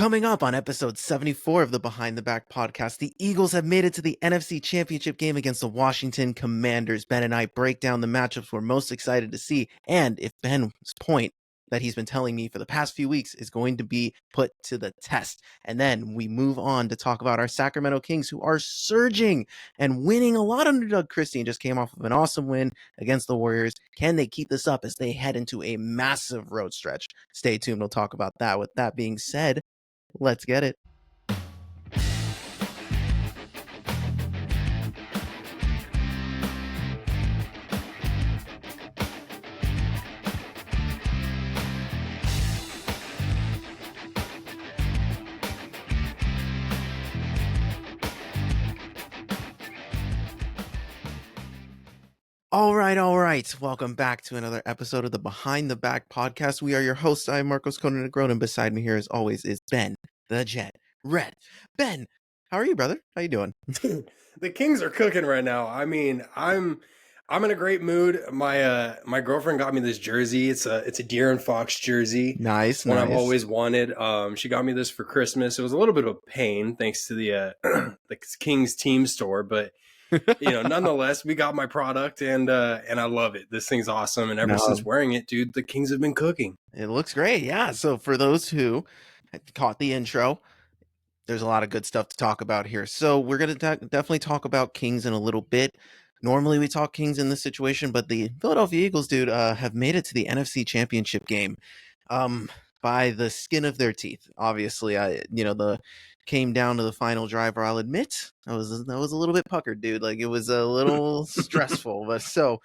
Coming up on episode 74 of the Behind the Back podcast, the Eagles have made it to the NFC Championship game against the Washington Commanders. Ben and I break down the matchups we're most excited to see, and if Ben's point that he's been telling me for the past few weeks is going to be put to the test. And then we move on to talk about our Sacramento Kings, who are surging and winning a lot under Doug Christie and just came off of an awesome win against the Warriors. Can they keep this up as they head into a massive road stretch? Stay tuned. We'll talk about that. With that being said, let's get it. All right. Welcome back to another episode of the Behind the Back podcast. We are your hosts. I'm Marcos Conan Negron, and beside me here, as always, is Ben the Jet Red. Ben, how are you, brother? How you doing? The Kings are cooking right now. I mean, I'm in a great mood. My girlfriend got me this jersey. It's a De'Aaron Fox jersey. Nice. One I've always wanted. She got me this for Christmas. It was a little bit of a pain thanks to the the Kings team store, but nonetheless, we got my product and I love it. This thing's awesome, and ever since wearing it, dude, the Kings have been cooking. It looks great. Yeah. So for those who caught the intro, there's a lot of good stuff to talk about here. So we're going to definitely talk about Kings in a little bit. Normally we talk Kings in this situation, but the Philadelphia Eagles, dude, have made it to the NFC Championship game by the skin of their teeth. Obviously, the came down to the final drive, or I'll admit I was a little bit puckered, dude. Like, it was a little stressful. But so,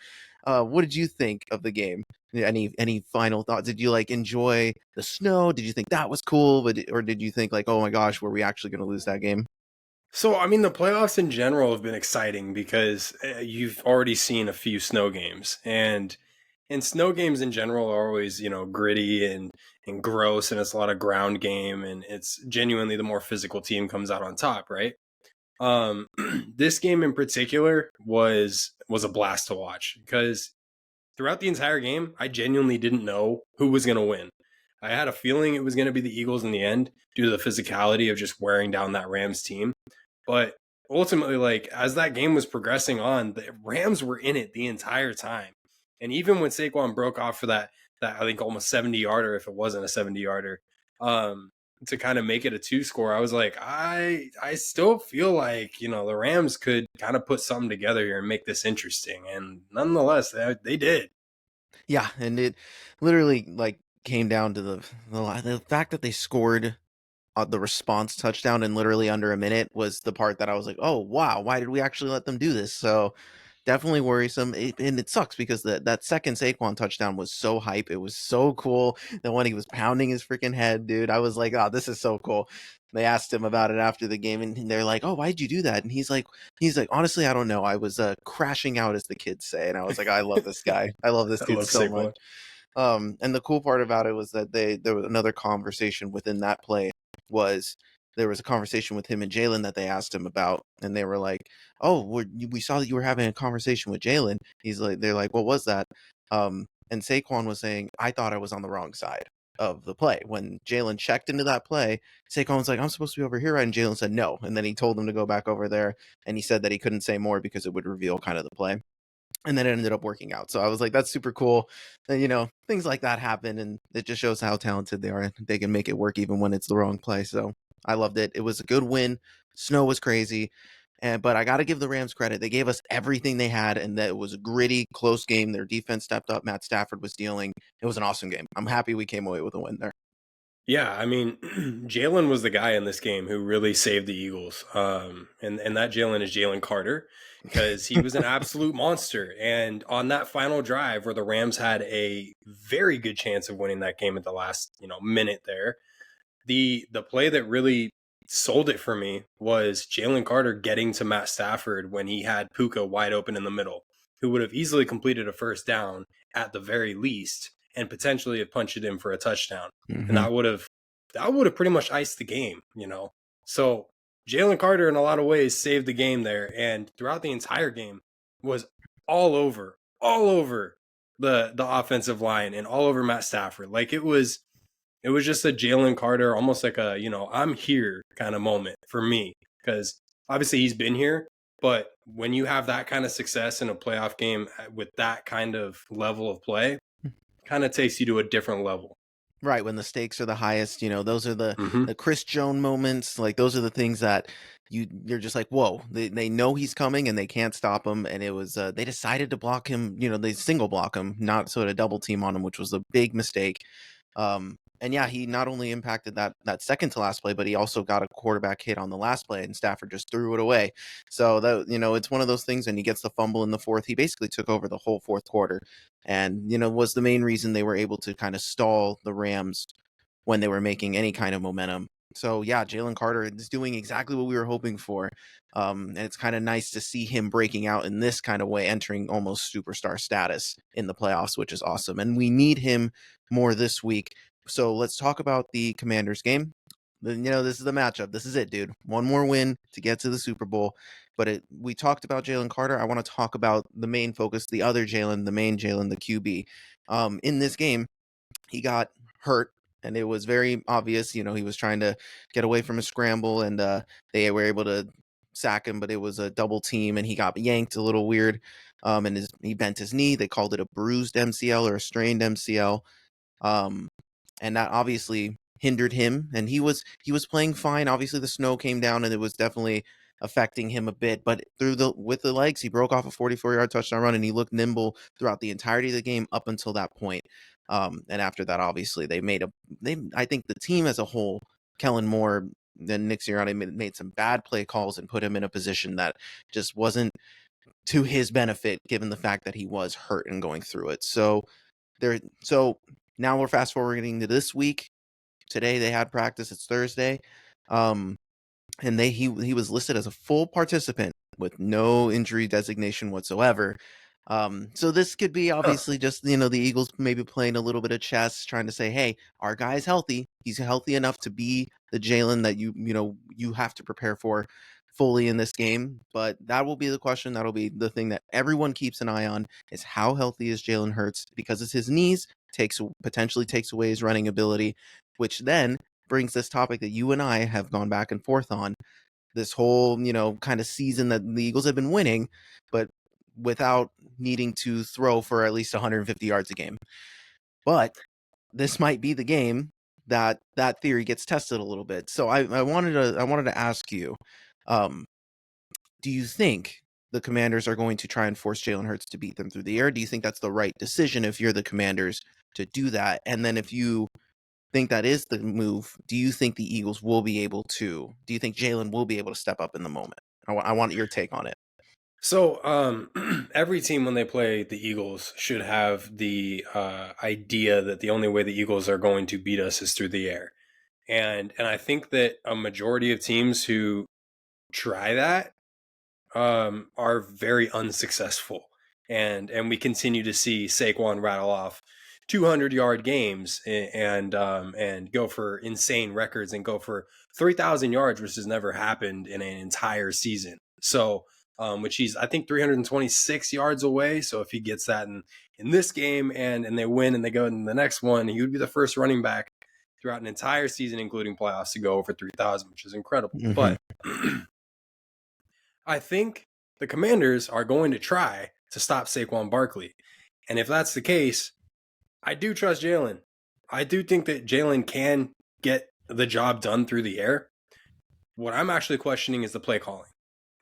what did you think of the game? Any final thoughts? Did you enjoy the snow? Did you think that was cool? Or did you think oh my gosh, were we actually going to lose that game? So, I mean, the playoffs in general have been exciting because you've already seen a few snow games, and snow games in general are always, gritty and gross, and it's a lot of ground game, and it's genuinely the more physical team comes out on top, right? This game in particular was a blast to watch because throughout the entire game, I genuinely didn't know who was going to win. I had a feeling it was going to be the Eagles in the end due to the physicality of just wearing down that Rams team. But ultimately, as that game was progressing on, the Rams were in it the entire time. And even when Saquon broke off for that I think almost 70-yarder, if it wasn't a 70-yarder, to kind of make it a 2-score, I was like, I still feel like, the Rams could kind of put something together here and make this interesting. And nonetheless, they did. Yeah, and it literally came down to the fact that they scored the response touchdown in literally under a minute was the part that I was like, oh wow, why did we actually let them do this? So definitely worrisome. And it sucks because that second Saquon touchdown was so hype. It was so cool. That when he was pounding his freaking head, dude, I was like, oh, this is so cool. They asked him about it after the game, and they're like, oh, why'd you do that? And he's like, honestly, I don't know. I was crashing out, as the kids say. And I was like, I love this guy. I love this dude so much. And the cool part about it was that there was another conversation within that play. There was a conversation with him and Jalen that they asked him about, and they were like, oh, we saw that you were having a conversation with Jalen. They're like, what was that? And Saquon was saying, I thought I was on the wrong side of the play. When Jalen checked into that play, Saquon was like, I'm supposed to be over here, right? And Jalen said no. And then he told him to go back over there, and he said that he couldn't say more because it would reveal kind of the play. And then it ended up working out. So I was like, that's super cool. And, things like that happen, and it just shows how talented they are. They can make it work even when it's the wrong play. So I loved it. It was a good win. Snow was crazy. But I got to give the Rams credit. They gave us everything they had, and that it was a gritty, close game. Their defense stepped up. Matt Stafford was dealing. It was an awesome game. I'm happy we came away with a win there. Yeah, I mean, Jalen was the guy in this game who really saved the Eagles. And that Jalen is Jalen Carter, because he was an absolute monster. And on that final drive where the Rams had a very good chance of winning that game at the last, minute there, the play that really sold it for me was Jalen Carter getting to Matt Stafford when he had Puka wide open in the middle, who would have easily completed a first down at the very least and potentially have punched it in for a touchdown. Mm-hmm. And that would have pretty much iced the game, So Jalen Carter in a lot of ways saved the game there, and throughout the entire game was all over the offensive line and all over Matt Stafford. Like, it was It was just a Jalen Carter, almost like a, I'm here kind of moment for me. Because obviously he's been here, but when you have that kind of success in a playoff game with that kind of level of play, kind of takes you to a different level. Right, when the stakes are the highest, those are Mm-hmm. the Chris Jones moments. Like those are the things that you're just like, whoa, they know he's coming and they can't stop him. And it was they decided to block him, they single block him, not sort of double team on him, which was a big mistake. And yeah, he not only impacted that second to last play, but he also got a quarterback hit on the last play, and Stafford just threw it away. So that it's one of those things. And he gets the fumble in the fourth. He basically took over the whole fourth quarter, and was the main reason they were able to kind of stall the Rams when they were making any kind of momentum. So yeah, Jalen Carter is doing exactly what we were hoping for. And it's kind of nice to see him breaking out in this kind of way, entering almost superstar status in the playoffs, which is awesome. And we need him more this week. So let's talk about the Commanders game. This is the matchup. This is it, dude. One more win to get to the Super Bowl. But we talked about Jalen Carter. I want to talk about the main focus, the other Jalen, the main Jalen, the QB. In this game, he got hurt, and it was very obvious. He was trying to get away from a scramble, and they were able to sack him, but it was a double team, and he got yanked a little weird. And he bent his knee. They called it a bruised MCL or a strained MCL. Um, and that obviously hindered him. And he was playing fine. Obviously, the snow came down, and it was definitely affecting him a bit. But with the legs, he broke off a 44-yard touchdown run, and he looked nimble throughout the entirety of the game up until that point. And after that, obviously, I think the team as a whole, Kellen Moore, then Nick Sirianni made some bad play calls and put him in a position that just wasn't to his benefit, given the fact that he was hurt and going through it. So now we're fast forwarding to this week. Today they had practice. It's Thursday. And he was listed as a full participant with no injury designation whatsoever. So this could be Huh. obviously just the Eagles maybe playing a little bit of chess, trying to say, hey, our guy's healthy. He's healthy enough to be the Jalen that you have to prepare for fully in this game. But that will be the question. That'll be the thing that everyone keeps an eye on, is how healthy is Jalen Hurts, because it's his knees potentially takes away his running ability, which then brings this topic that you and I have gone back and forth on this whole, kind of season that the Eagles have been winning, but without needing to throw for at least 150 yards a game. But this might be the game that theory gets tested a little bit. So I wanted to ask you, um, do you think the Commanders are going to try and force Jalen Hurts to beat them through the air? Do you think that's the right decision if you're the Commanders to do that? And then if you think that is the move, do you think the Eagles will be able to? Do you think Jalen will be able to step up in the moment? I want your take on it. So, every team when they play the Eagles should have the idea that the only way the Eagles are going to beat us is through the air, and I think that a majority of teams who try that are very unsuccessful, and we continue to see Saquon rattle off 200-yard games and go for insane records and go for 3,000 yards, which has never happened in an entire season. So, which he's I think 326 yards away. So if he gets that in this game and they win and they go in the next one, he would be the first running back throughout an entire season, including playoffs, to go over 3,000, which is incredible. Mm-hmm. But I think the Commanders are going to try to stop Saquon Barkley. And if that's the case, I do trust Jalen. I do think that Jalen can get the job done through the air. What I'm actually questioning is the play calling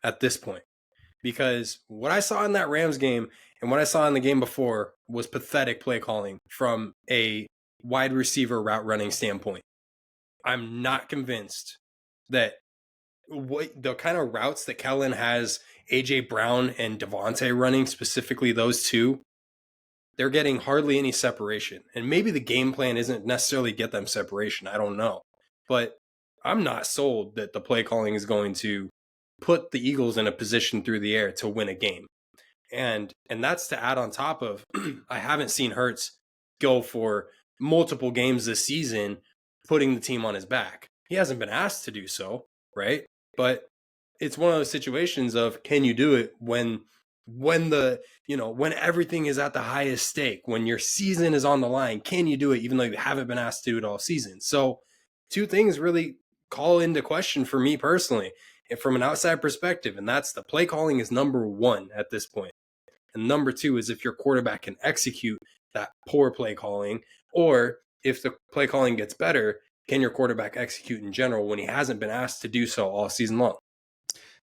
at this point. Because what I saw in that Rams game and what I saw in the game before was pathetic play calling from a wide receiver route running standpoint. I'm not convinced that what the kind of routes that Kellen has AJ Brown and Devontae running, specifically those two, they're getting hardly any separation. And maybe the game plan isn't necessarily get them separation. I don't know. But I'm not sold that the play calling is going to put the Eagles in a position through the air to win a game. And that's to add on top of I haven't seen Hurts go for multiple games this season putting the team on his back. He hasn't been asked to do so, right? But it's one of those situations of, can you do it when when when everything is at the highest stake, when your season is on the line, can you do it even though you haven't been asked to do it all season? So two things really call into question for me personally and from an outside perspective, and that's the play calling is number one at this point. And number two is if your quarterback can execute that poor play calling, or if the play calling gets better, can your quarterback execute in general when he hasn't been asked to do so all season long?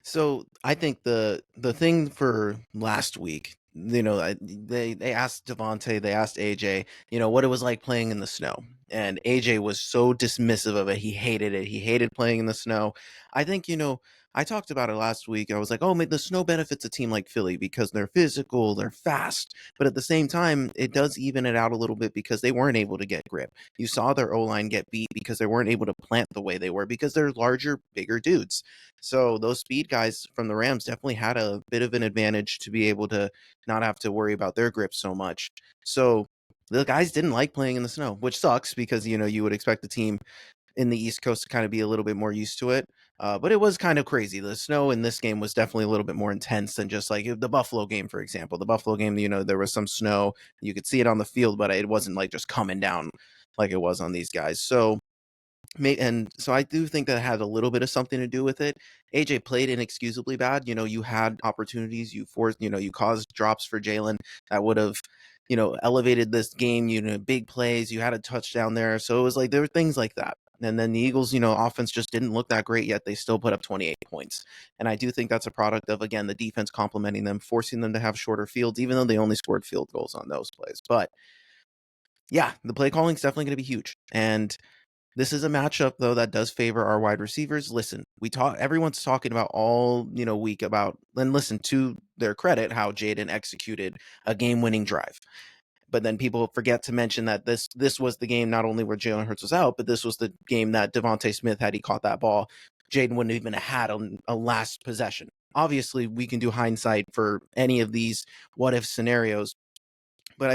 So I think the thing for last week, they asked Devontae, they asked AJ, what it was like playing in the snow, and AJ was so dismissive of it. He hated it. He hated playing in the snow. I think I talked about it last week. I was like, oh, the snow benefits a team like Philly because they're physical, they're fast, but at the same time, it does even it out a little bit because they weren't able to get grip. You saw their O line get beat because they weren't able to plant the way they were because they're larger, bigger dudes. So those speed guys from the Rams definitely had a bit of an advantage to be able to not have to worry about their grip so much. So the guys didn't like playing in the snow, which sucks because you would expect the team in the East Coast to kind of be a little bit more used to it. But it was kind of crazy. The snow in this game was definitely a little bit more intense than just like the Buffalo game, for example. The Buffalo game, there was some snow. You could see it on the field, but it wasn't like just coming down like it was on these guys. So and so I do think that had a little bit of something to do with it. AJ played inexcusably bad. You had opportunities. You forced. You caused drops for Jalen that would have, elevated this game. Big plays. You had a touchdown there. So it was like there were things like that. And then the Eagles, offense just didn't look that great yet. They still put up 28 points. And I do think that's a product of, again, the defense complementing them, forcing them to have shorter fields, even though they only scored field goals on those plays. But yeah, the play calling is definitely going to be huge. And this is a matchup though that does favor our wide receivers. Listen, everyone's talking about all, week about, and listen, to their credit, how Jayden executed a game-winning drive. But then people forget to mention that this was the game not only where Jalen Hurts was out, but this was the game that Devontae Smith, had he caught that ball, Jayden wouldn't even have had a last possession. Obviously, we can do hindsight for any of these what if scenarios, but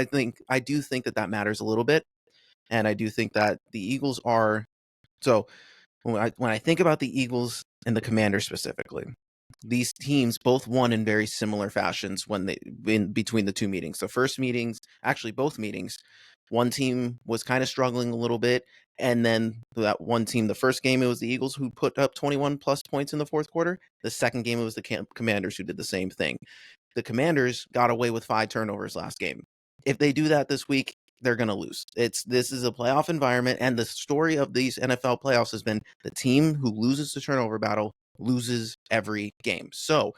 I do think that matters a little bit. And I do think that the Eagles are so when I think about the Eagles and the Commanders specifically, these teams both won in very similar fashions when they in between the two meetings. The first meetings, actually both meetings, one team was kind of struggling a little bit, and then that one team, the first game it was the Eagles who put up 21 plus points in the fourth quarter. The second game it was the Commanders who did the same thing. The Commanders got away with 5 turnovers last game. If they do that this week, they're going to lose. This is a playoff environment, and the story of these NFL playoffs has been the team who loses the turnover battle loses every game. So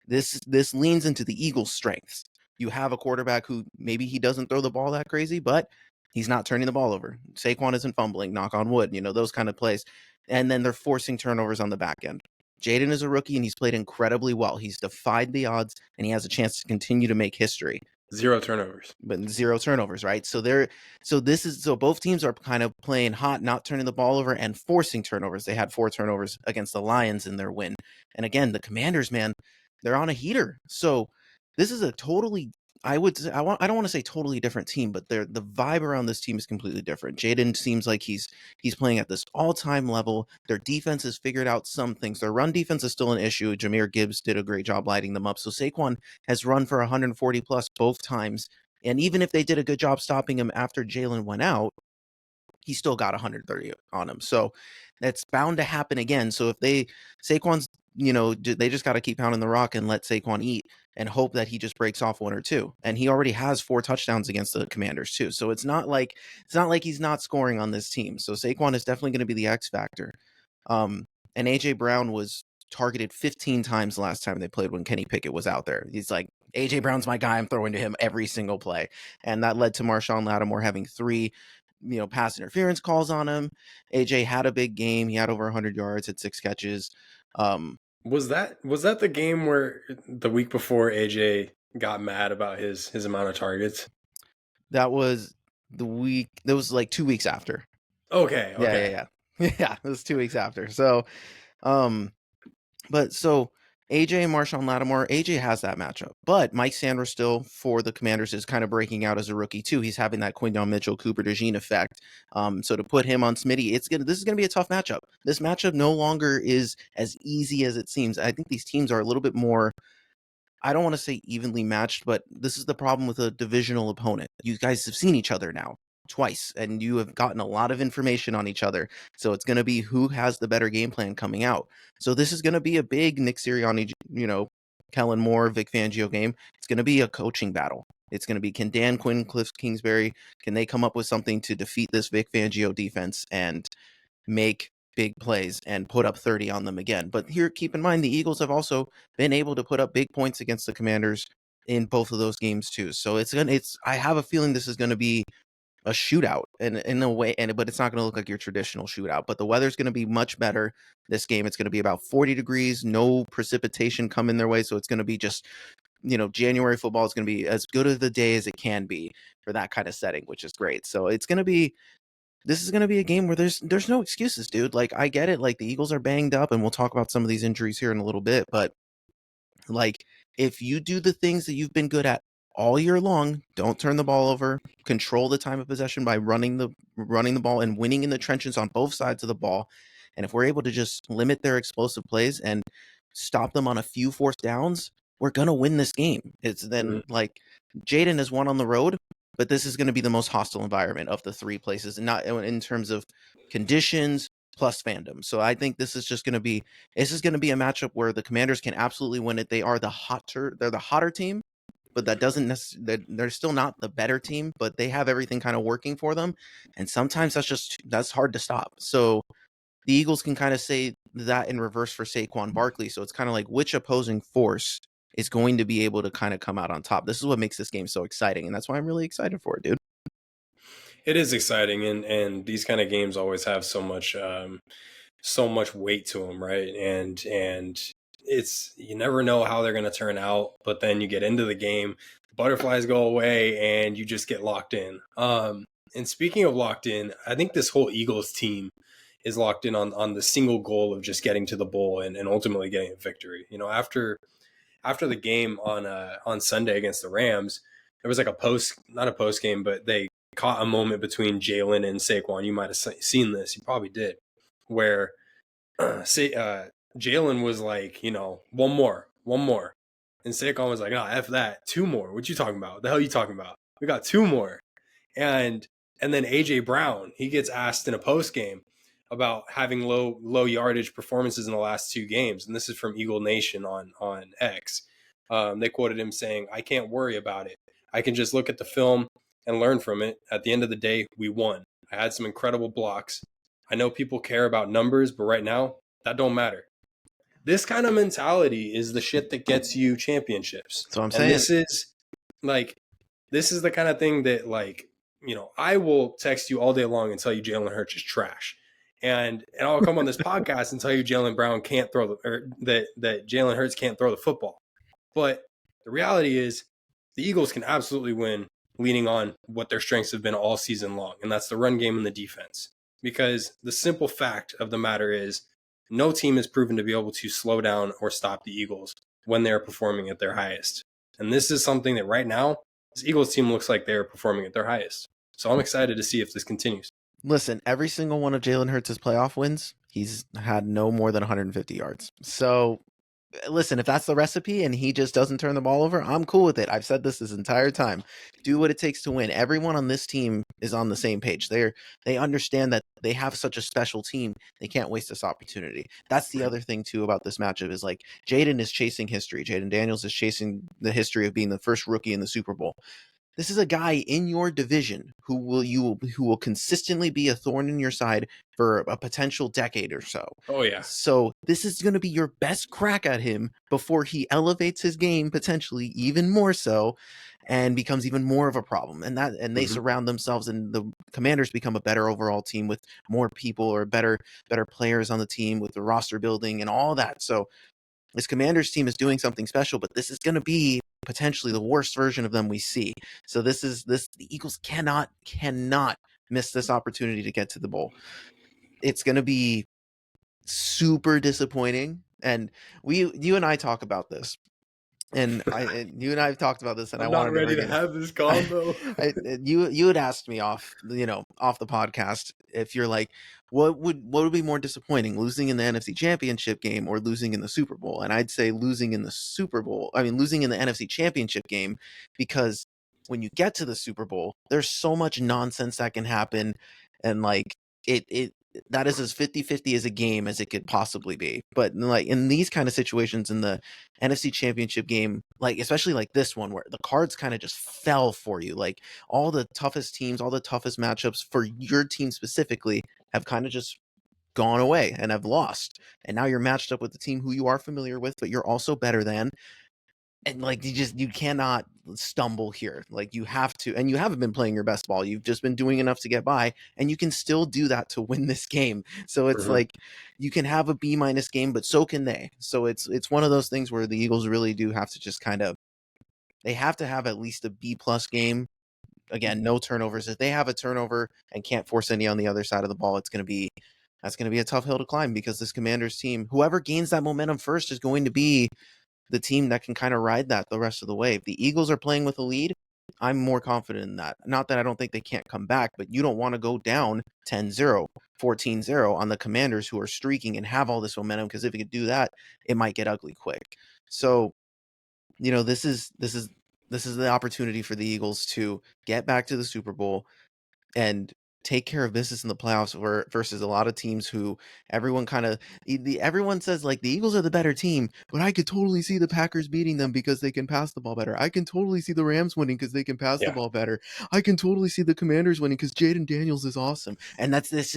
this leans into the Eagles' strengths. You have a quarterback who maybe he doesn't throw the ball that crazy, but he's not turning the ball over. Saquon isn't fumbling, knock on wood, those kind of plays. And then they're forcing turnovers on the back end. Jayden is a rookie and he's played incredibly well. He's defied the odds and he has a chance to continue to make history. 0 turnovers. But 0 turnovers, right? So both teams are kind of playing hot, not turning the ball over and forcing turnovers. They had 4 turnovers against the Lions in their win. And again, the Commanders, man, they're on a heater. So this is a totally, I don't want to say totally different team, but the vibe around this team is completely different. Jayden seems like he's playing at this all-time level. Their defense has figured out some things. Their run defense is still an issue. Jahmyr Gibbs did a great job lighting them up. So Saquon has run for 140 plus both times. And even if they did a good job stopping him after Jalen went out, he still got 130 on him. So that's bound to happen again. So if Saquon's, they just got to keep pounding the rock and let Saquon eat and hope that he just breaks off 1 or 2. And he already has 4 touchdowns against the Commanders too. So it's not like he's not scoring on this team. So Saquon is definitely going to be the X factor. And AJ Brown was targeted 15 times the last time they played when Kenny Pickett was out there. He's like, AJ Brown's my guy. I'm throwing to him every single play. And that led to Marshawn Lattimore having 3 pass interference calls on him. AJ had a big game. He had over 100 yards, had 6 catches. Was that the game where the week before AJ got mad about his amount of targets? That was the week. That was like 2 weeks after. Okay. Yeah. Yeah, it was 2 weeks after. So, but so AJ and Marshawn Lattimore, AJ has that matchup, but Mike Sanders still for the Commanders is kind of breaking out as a rookie too. He's having that Quinton Mitchell, Cooper DeJean effect. So to put him on Smitty, this is gonna be a tough matchup. This matchup no longer is as easy as it seems. I think these teams are a little bit more I don't want to say evenly matched, but this is the problem with a divisional opponent. You guys have seen each other now twice, and you have gotten a lot of information on each other. So it's going to be who has the better game plan coming out. So this is going to be a big Nick Sirianni, Kellen Moore, Vic Fangio game. It's going to be a coaching battle. It's going to be, can Dan Quinn, Cliff Kingsbury, can they come up with something to defeat this Vic Fangio defense and make big plays and put up 30 on them again? But here, keep in mind, the Eagles have also been able to put up big points against the Commanders in both of those games too. So I have a feeling this is going to be a shootout in a way, but it's not going to look like your traditional shootout. But the weather's going to be much better this game. It's going to be about 40 degrees, no precipitation coming their way. So it's going to be just, January football is going to be as good of the day as it can be for that kind of setting, which is great. So this is going to be a game where there's no excuses, dude. Like, I get it. Like, the Eagles are banged up, and we'll talk about some of these injuries here in a little bit, but like, if you do the things that you've been good at all year long, don't turn the ball over, control the time of possession by running the ball and winning in the trenches on both sides of the ball. And if we're able to just limit their explosive plays and stop them on a few fourth downs, we're gonna win this game. It's then, like, Jayden has won on the road, but this is going to be the most hostile environment of the three places, and not in terms of conditions plus fandom. So I think this is going to be a matchup where the Commanders can absolutely win it. They're the hotter team, but that doesn't necessarily, they're still not the better team, but they have everything kind of working for them. And sometimes that's hard to stop. So the Eagles can kind of say that in reverse for Saquon Barkley. So it's kind of like, which opposing force is going to be able to kind of come out on top? This is what makes this game so exciting, and that's why I'm really excited for it, dude. It is exciting, and these kind of games always have so much weight to them, right? And it's, you never know how they're going to turn out, but then you get into the game, butterflies go away, and you just get locked in. And speaking of locked in, I think this whole Eagles team is locked in on the single goal of just getting to the bowl and ultimately getting a victory. After the game on Sunday against the Rams, there was like not a post game, but they caught a moment between Jalen and Saquon. You might have seen this. You probably did, where Jalen was like, one more. And Saquon was like, F that. Two more. What you talking about? What the hell are you talking about? We got two more. And then AJ Brown, he gets asked in a post game about having low yardage performances in the last two games. And this is from Eagle Nation on X. They quoted him saying, "I can't worry about it. I can just look at the film and learn from it. At the end of the day, we won. I had some incredible blocks. I know people care about numbers, but right now, that don't matter." This kind of mentality is the shit that gets you championships. So I'm and saying, this is the kind of thing that, I will text you all day long and tell you Jalen Hurts is trash. And I'll come on this podcast and tell you Jalen Brown can't throw that Jalen Hurts can't throw the football. But the reality is the Eagles can absolutely win leaning on what their strengths have been all season long, and that's the run game and the defense. Because the simple fact of the matter is no team has proven to be able to slow down or stop the Eagles when they're performing at their highest. And this is something that right now, this Eagles team looks like they're performing at their highest. So I'm excited to see if this continues. listen, every single one of Jalen Hurts' playoff wins, he's had no more than 150 yards. So listen, if that's the recipe and he just doesn't turn the ball over, I'm cool with it. I've said this entire time. Do what it takes to win. Everyone on this team is on the same page. They understand that they have such a special team. They can't waste this opportunity. That's the other thing too about this matchup is, like, Jayden is chasing history. Jayden Daniels is chasing the history of being the first rookie in the Super Bowl. This is a guy in your division who will consistently be a thorn in your side for a potential decade or so. Oh, yeah. So this is going to be your best crack at him before he elevates his game potentially even more so and becomes even more of a problem. And they surround themselves, and the Commanders become a better overall team with more people or better players on the team with the roster building and all that. So this Commanders team is doing something special, but this is going to be potentially the worst version of them we see. So the Eagles cannot miss this opportunity to get to the bowl. It's going to be super disappointing. And you and I talk about this. And you and I have talked about this, and I I'm not wanted to ready bring to it. have this combo. You had asked me off, off the podcast, if you're like, what would be more disappointing, losing in the NFC Championship game or losing in the Super Bowl? And I'd say losing in the Super Bowl. I mean, losing in the NFC Championship game, because when you get to the Super Bowl, there's so much nonsense that can happen, and like it that is as 50-50 as a game as it could possibly be. But like in these kind of situations in the NFC Championship game, like especially like this one where the cards kind of just fell for you, like all the toughest teams, all the toughest matchups for your team specifically have kind of just gone away and have lost. And now you're matched up with the team who you are familiar with, but you're also better than. And like you cannot stumble here. Like you have to, and you haven't been playing your best ball. You've just been doing enough to get by, and you can still do that to win this game. So it's Mhm. like you can have a B- game, but so can they. So it's one of those things where the Eagles really do have to just kind of, they have to have at least a B+ game. Again, no turnovers. If they have a turnover and can't force any on the other side of the ball, that's going to be a tough hill to climb, because this Commanders team, whoever gains that momentum first, is going to be the team that can kind of ride that the rest of the way. If the Eagles are playing with a lead, I'm more confident in that. Not that I don't think they can't come back, but you don't want to go down 10-0, 14-0 on the Commanders, who are streaking and have all this momentum, because if you could do that, it might get ugly quick. So, this is the opportunity for the Eagles to get back to the Super Bowl and take care of business in the playoffs, versus a lot of teams who everyone says like the Eagles are the better team, but I could totally see the Packers beating them because they can pass the ball better. I can totally see the Rams winning because they can pass the Yeah. ball better. I can totally see the Commanders winning because Jayden Daniels is awesome. And that's this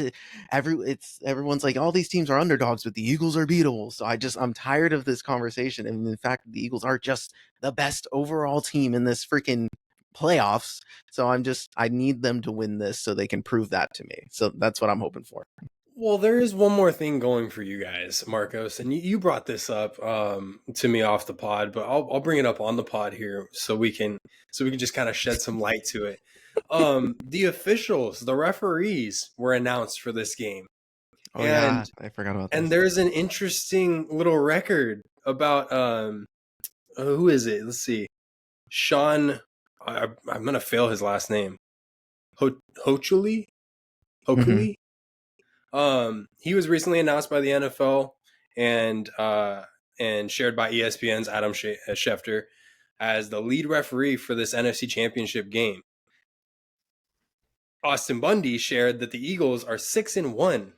everyone's like, all these teams are underdogs, but the Eagles are beatable. So I'm tired of this conversation, and the fact that the Eagles are just the best overall team in this freaking playoffs. So I need them to win this so they can prove that to me. So that's what I'm hoping for. Well, there is one more thing going for you guys, Marcos, and you brought this up to me off the pod, but I'll bring it up on the pod here so we can just kind of shed some light to it. The officials, the referees, were announced for this game, Oh yeah, and I forgot about and this. there's an interesting little record about who is it? Let's see, Sean. I'm gonna fail his last name. Hochuli. Mm-hmm. Hokuli. He was recently announced by the NFL and shared by ESPN's Adam Schefter as the lead referee for this NFC Championship game. Austin Bundy shared that the Eagles are 6-1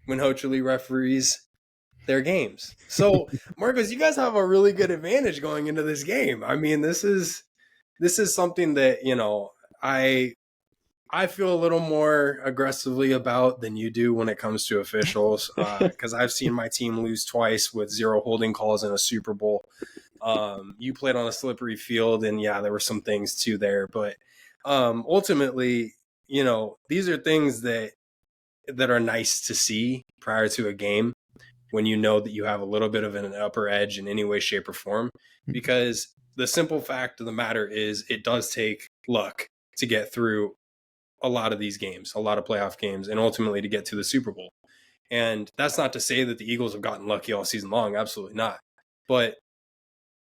when Hochuli referees their games. So, Marcos, you guys have a really good advantage going into this game. I mean, this is something that I feel a little more aggressively about than you do when it comes to officials, because I've seen my team lose twice with 0 holding calls in a Super Bowl. You played on a slippery field, and yeah, there were some things too there, but ultimately, these are things that are nice to see prior to a game when you know that you have a little bit of an upper edge in any way, shape, or form. Because the simple fact of the matter is, it does take luck to get through a lot of these games, a lot of playoff games, and ultimately to get to the Super Bowl. And that's not to say that the Eagles have gotten lucky all season long. Absolutely not. But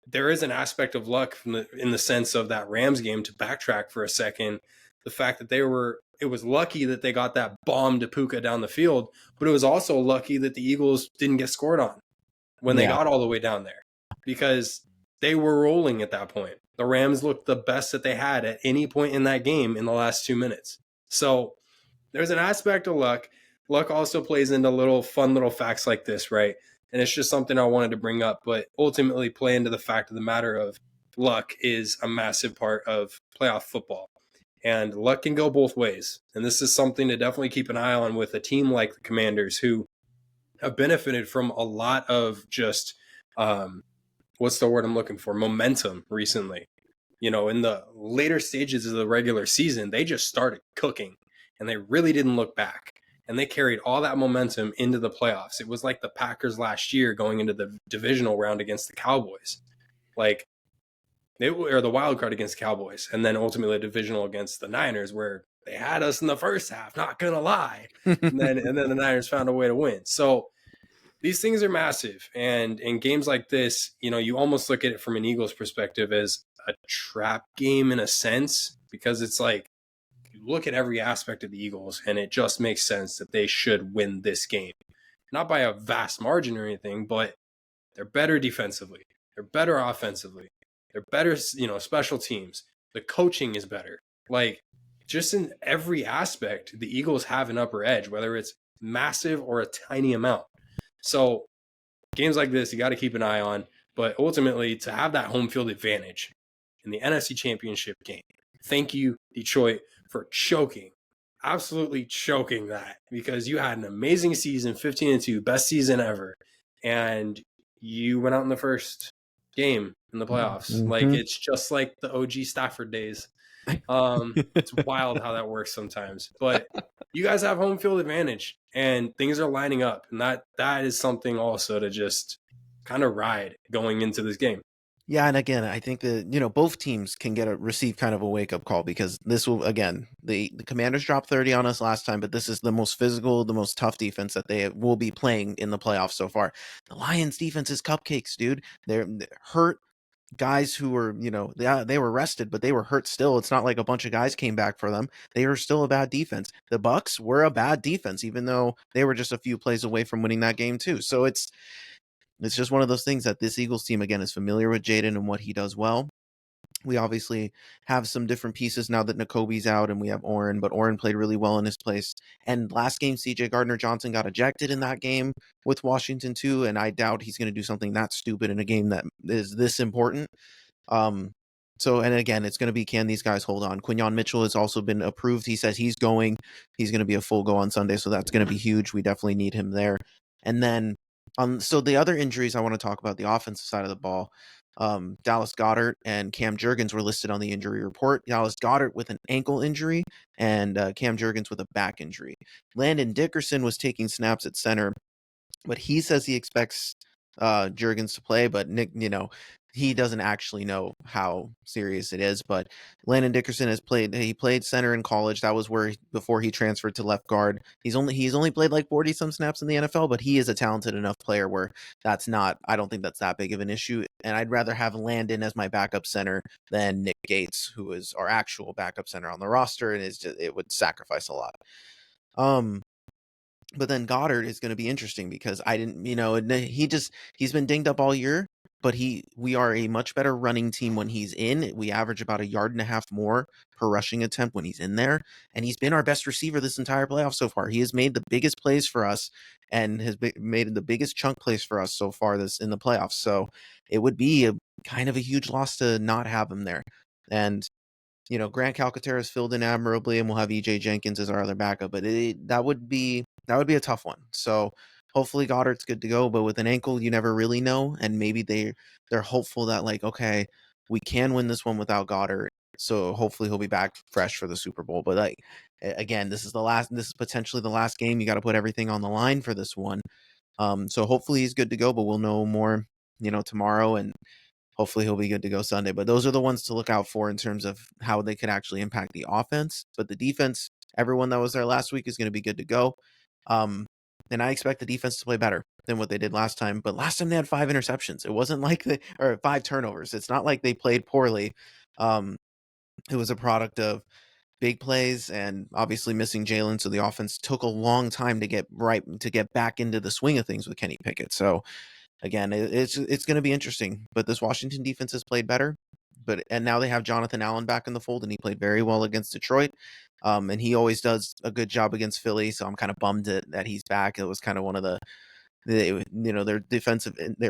there is an aspect of luck in the sense of that Rams game, to backtrack for a second. The fact that it was lucky that they got that bomb to Puka down the field, but it was also lucky that the Eagles didn't get scored on when they Yeah. got all the way down there, because they were rolling at that point. The Rams looked the best that they had at any point in that game in the last 2 minutes. So there's an aspect of luck. Luck also plays into fun little facts like this, right? And it's just something I wanted to bring up, but ultimately play into the fact of the matter of luck is a massive part of playoff football. And luck can go both ways. And this is something to definitely keep an eye on with a team like the Commanders, who have benefited from a lot of just, what's the word I'm looking for? Momentum recently. In the later stages of the regular season, they just started cooking and they really didn't look back. And they carried all that momentum into the playoffs. It was like the Packers last year going into the divisional round against the Cowboys. Like, they were the wild card against the Cowboys, and then ultimately a divisional against the Niners, where they had us in the first half, not gonna lie. And then the Niners found a way to win. So these things are massive. And in games like this, you almost look at it from an Eagles perspective as a trap game in a sense, because it's like you look at every aspect of the Eagles and it just makes sense that they should win this game. Not by a vast margin or anything, but they're better defensively. They're better offensively. They're better, special teams. The coaching is better. Like, just in every aspect, the Eagles have an upper edge, whether it's massive or a tiny amount. So games like this, you got to keep an eye on. But ultimately, to have that home field advantage in the NFC Championship game, thank you, Detroit, for choking, absolutely choking that, because you had an amazing season, 15-2, best season ever, and you went out in the first game in the playoffs. Like, it's just like the OG Stafford days. It's wild how that works sometimes, but you guys have home field advantage and things are lining up, and that is something also to just kind of ride going into this game. Yeah, and again, I think that both teams can receive kind of a wake up call, because this will, again, the Commanders dropped 30 on us last time, but this is the most physical, the most tough defense that they will be playing in the playoffs so far. The Lions defense is cupcakes, dude. They're hurt guys who were, they were rested, but they were hurt still. It's not like a bunch of guys came back for them. They were still a bad defense. The Bucks were a bad defense, even though they were just a few plays away from winning that game too. So it's just one of those things that this Eagles team, again, is familiar with Jayden and what he does well. We obviously have some different pieces now that Nakobe's out, and we have Oren, but Oren played really well in his place. And last game, CJ Gardner-Johnson got ejected in that game with Washington too, and I doubt he's going to do something that stupid in a game that is this important. So, and again, it's going to be, can these guys hold on? Quinyon Mitchell has also been approved. He says he's going to be a full go on Sunday. So that's going to be huge. We definitely need him there. And then, so the other injuries I want to talk about, the offensive side of the ball, Dallas Goedert and Cam Jurgens were listed on the injury report. Dallas Goedert with an ankle injury, and Cam Jurgens with a back injury. Landon Dickerson was taking snaps at center, but he says he expects Jurgens to play, but Nick, he doesn't actually know how serious it is. But Landon Dickerson he played center in college. That was before he transferred to left guard. He's only played like 40 some snaps in the NFL, but he is a talented enough player where I don't think that's that big of an issue. And I'd rather have Landon as my backup center than Nick Gates, who is our actual backup center on the roster, and it would sacrifice a lot. But then Goddard is going to be interesting, because he's been dinged up all year, but we are a much better running team when he's in. We average about 1.5 yards more per rushing attempt when he's in there. And he's been our best receiver this entire playoff so far. He has made the biggest plays for us and has made the biggest chunk plays for us so far this in the playoffs. So it would be a kind of a huge loss to not have him there. And Grant Calcaterra is filled in admirably, and we'll have EJ Jenkins as our other backup, but that would be a tough one. So hopefully Goddard's good to go, but with an ankle, you never really know. And maybe they're hopeful that, like, okay, we can win this one without Goddard. So hopefully he'll be back fresh for the Super Bowl. But like, again, this is potentially the last game. You got to put everything on the line for this one. So hopefully he's good to go, but we'll know more, tomorrow, and hopefully he'll be good to go Sunday. But those are the ones to look out for in terms of how they could actually impact the offense. But the defense, everyone that was there last week is going to be good to go. And I expect the defense to play better than what they did last time. But last time they had 5 interceptions. It wasn't like or 5 turnovers. It's not like they played poorly. It was a product of big plays and obviously missing Jalen. So the offense took a long time to get back into the swing of things with Kenny Pickett. So again, it's going to be interesting. But this Washington defense has played better. And now they have Jonathan Allen back in the fold, and he played very well against Detroit. And he always does a good job against Philly, so I'm kind of bummed that he's back. It was kind of one of their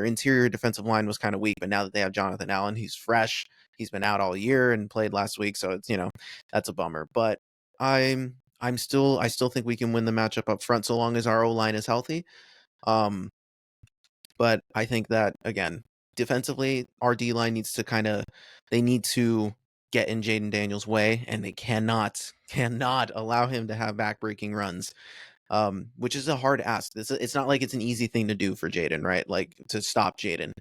interior defensive line was kind of weak, but now that they have Jonathan Allen, he's fresh. He's been out all year and played last week, so it's that's a bummer. But I still think we can win the matchup up front so long as our O-line is healthy. But I think that, again, defensively, our D-line needs to they need to get in Jayden Daniels' way, and they cannot allow him to have back-breaking runs, which is a hard ask. It's not like it's an easy thing to do for Jayden, right? Like, to stop Jayden.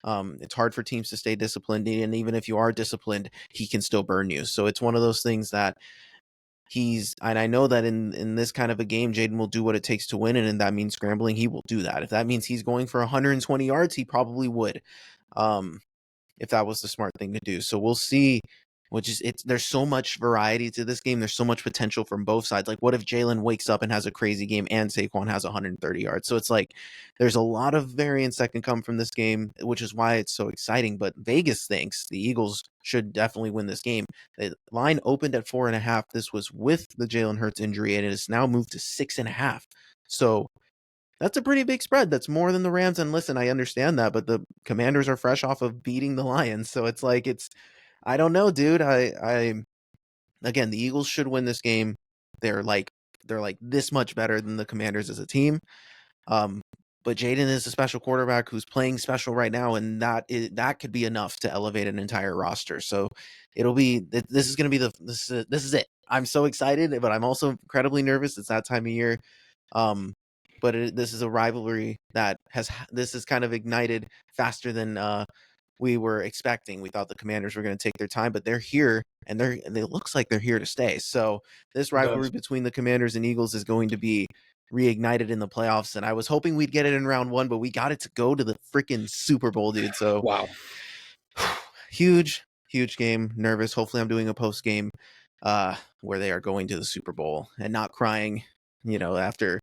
It's hard for teams to stay disciplined, and even if you are disciplined, he can still burn you. So it's one of those things that and I know that in this kind of a game, Jayden will do what it takes to win, and that means scrambling, he will do that. If that means he's going for 120 yards, he probably would. Um, if that was the smart thing to do. So we'll see. There's so much variety to this game. There's so much potential from both sides. Like, what if Jalen wakes up and has a crazy game and Saquon has 130 yards? So it's like there's a lot of variance that can come from this game, which is why it's so exciting. But Vegas thinks the Eagles should definitely win this game. The line opened at 4.5. This was with the Jalen Hurts injury, and it has now moved to 6.5. So that's a pretty big spread. That's more than the Rams. And listen, I understand that, but the Commanders are fresh off of beating the Lions, so it's like I don't know, dude. Again, the Eagles should win this game. They're like this much better than the Commanders as a team. Um, but Jayden is a special quarterback who's playing special right now, and that could be enough to elevate an entire roster. So this is going to be this is it. I'm so excited, but I'm also incredibly nervous. It's that time of year. But this is a rivalry that this is kind of ignited faster than we were expecting. We thought the Commanders were going to take their time, but they're here, and it looks like they're here to stay. So this It rivalry does. between the Commanders and Eagles is going to be reignited in the playoffs. And I was hoping we'd get it in round 1, but we got it to go to the freaking Super Bowl, dude. So Wow. huge game. Nervous. Hopefully I'm doing a post game where they are going to the Super Bowl and not crying, after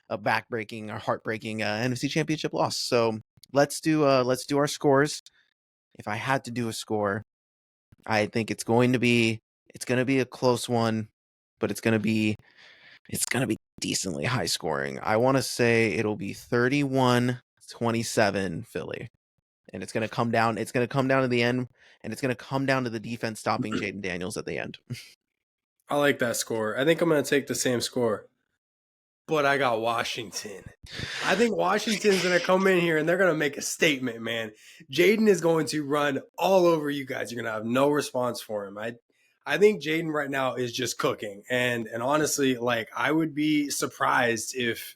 a backbreaking or heartbreaking NFC Championship loss. So let's do our scores. If I had to do a score, I think it's going to be a close one, but it's going to be decently high scoring. I want to say it'll be 31-27 Philly. And it's going to come down to the end, and it's going to come down to the defense stopping Jayden Daniels at the end. I like that score. I think I'm going to take the same score. But I got Washington. I think Washington's going to come in here and they're going to make a statement, man. Jayden is going to run all over you guys. You're going to have no response for him. I think Jayden right now is just cooking. And honestly, like, I would be surprised if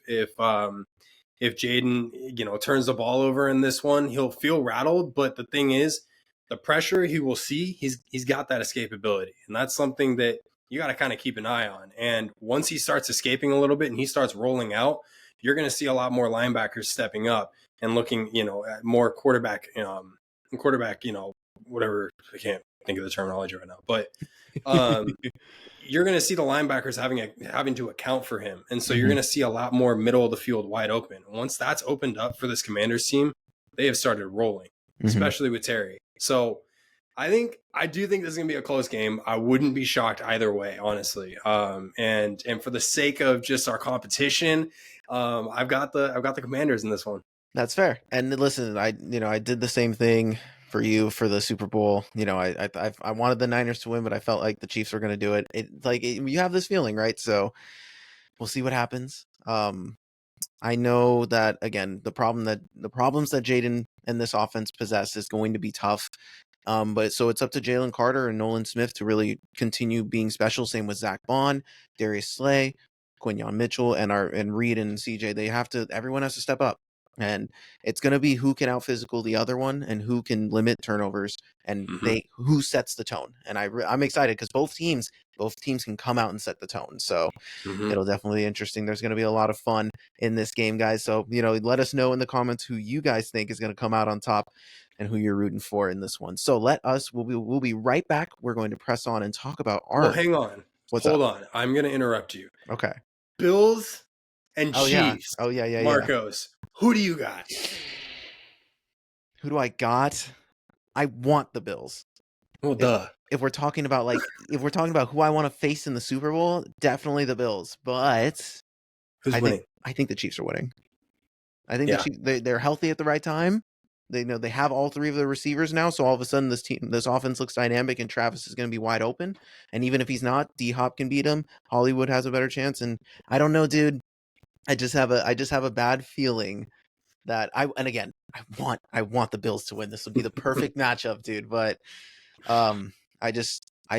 Jayden, turns the ball over in this one. He'll feel rattled, but the thing is, the pressure he will see, he's got that escapability. And that's something that you got to kind of keep an eye on. And once he starts escaping a little bit and he starts rolling out, you're going to see a lot more linebackers stepping up and looking, at more quarterback, whatever. I can't think of the terminology right now, but you're going to see the linebackers having to account for him. And so you're going to see a lot more middle of the field wide open. Once that's opened up for this Commanders team, they have started rolling, especially with Terry. So I do think this is gonna be a close game. I wouldn't be shocked either way, honestly. And for the sake of just our competition, I've got the Commanders in this one. That's fair. And listen, I did the same thing for you for the Super Bowl. I wanted the Niners to win, but I felt like the Chiefs were going to do it. You have this feeling, right? So we'll see what happens. I know that, again, the problems that Jayden and this offense possess is going to be tough. But so it's up to Jalen Carter and Nolan Smith to really continue being special. Same with Zach Bond, Darius Slay, Quinyon Mitchell, and Reed and CJ. Everyone has to step up. And it's going to be who can out physical the other one and who can limit turnovers and who sets the tone. And I'm excited because both teams can come out and set the tone. So it'll definitely be interesting. There's going to be a lot of fun in this game, guys. So, let us know in the comments who you guys think is going to come out on top and who you're rooting for in this one. So we'll be right back. We're going to press on and talk about our. Well, hang on. Hold on. I'm going to interrupt you. Okay. Bills and Chiefs. Oh yeah. Marcos, who do you got? Who do I got? I want the Bills. Well, duh. If we're talking about who I want to face in the Super Bowl, definitely the Bills. But who's winning? I think the Chiefs are winning. I think the Chiefs, they're healthy at the right time. They know they have all three of the receivers now, so all of a sudden this offense looks dynamic, and Travis is going to be wide open. And even if he's not, D-Hop can beat him. Hollywood has a better chance, and I don't know, dude. I just have a bad feeling that I want the Bills to win. This would be the perfect matchup, dude. But I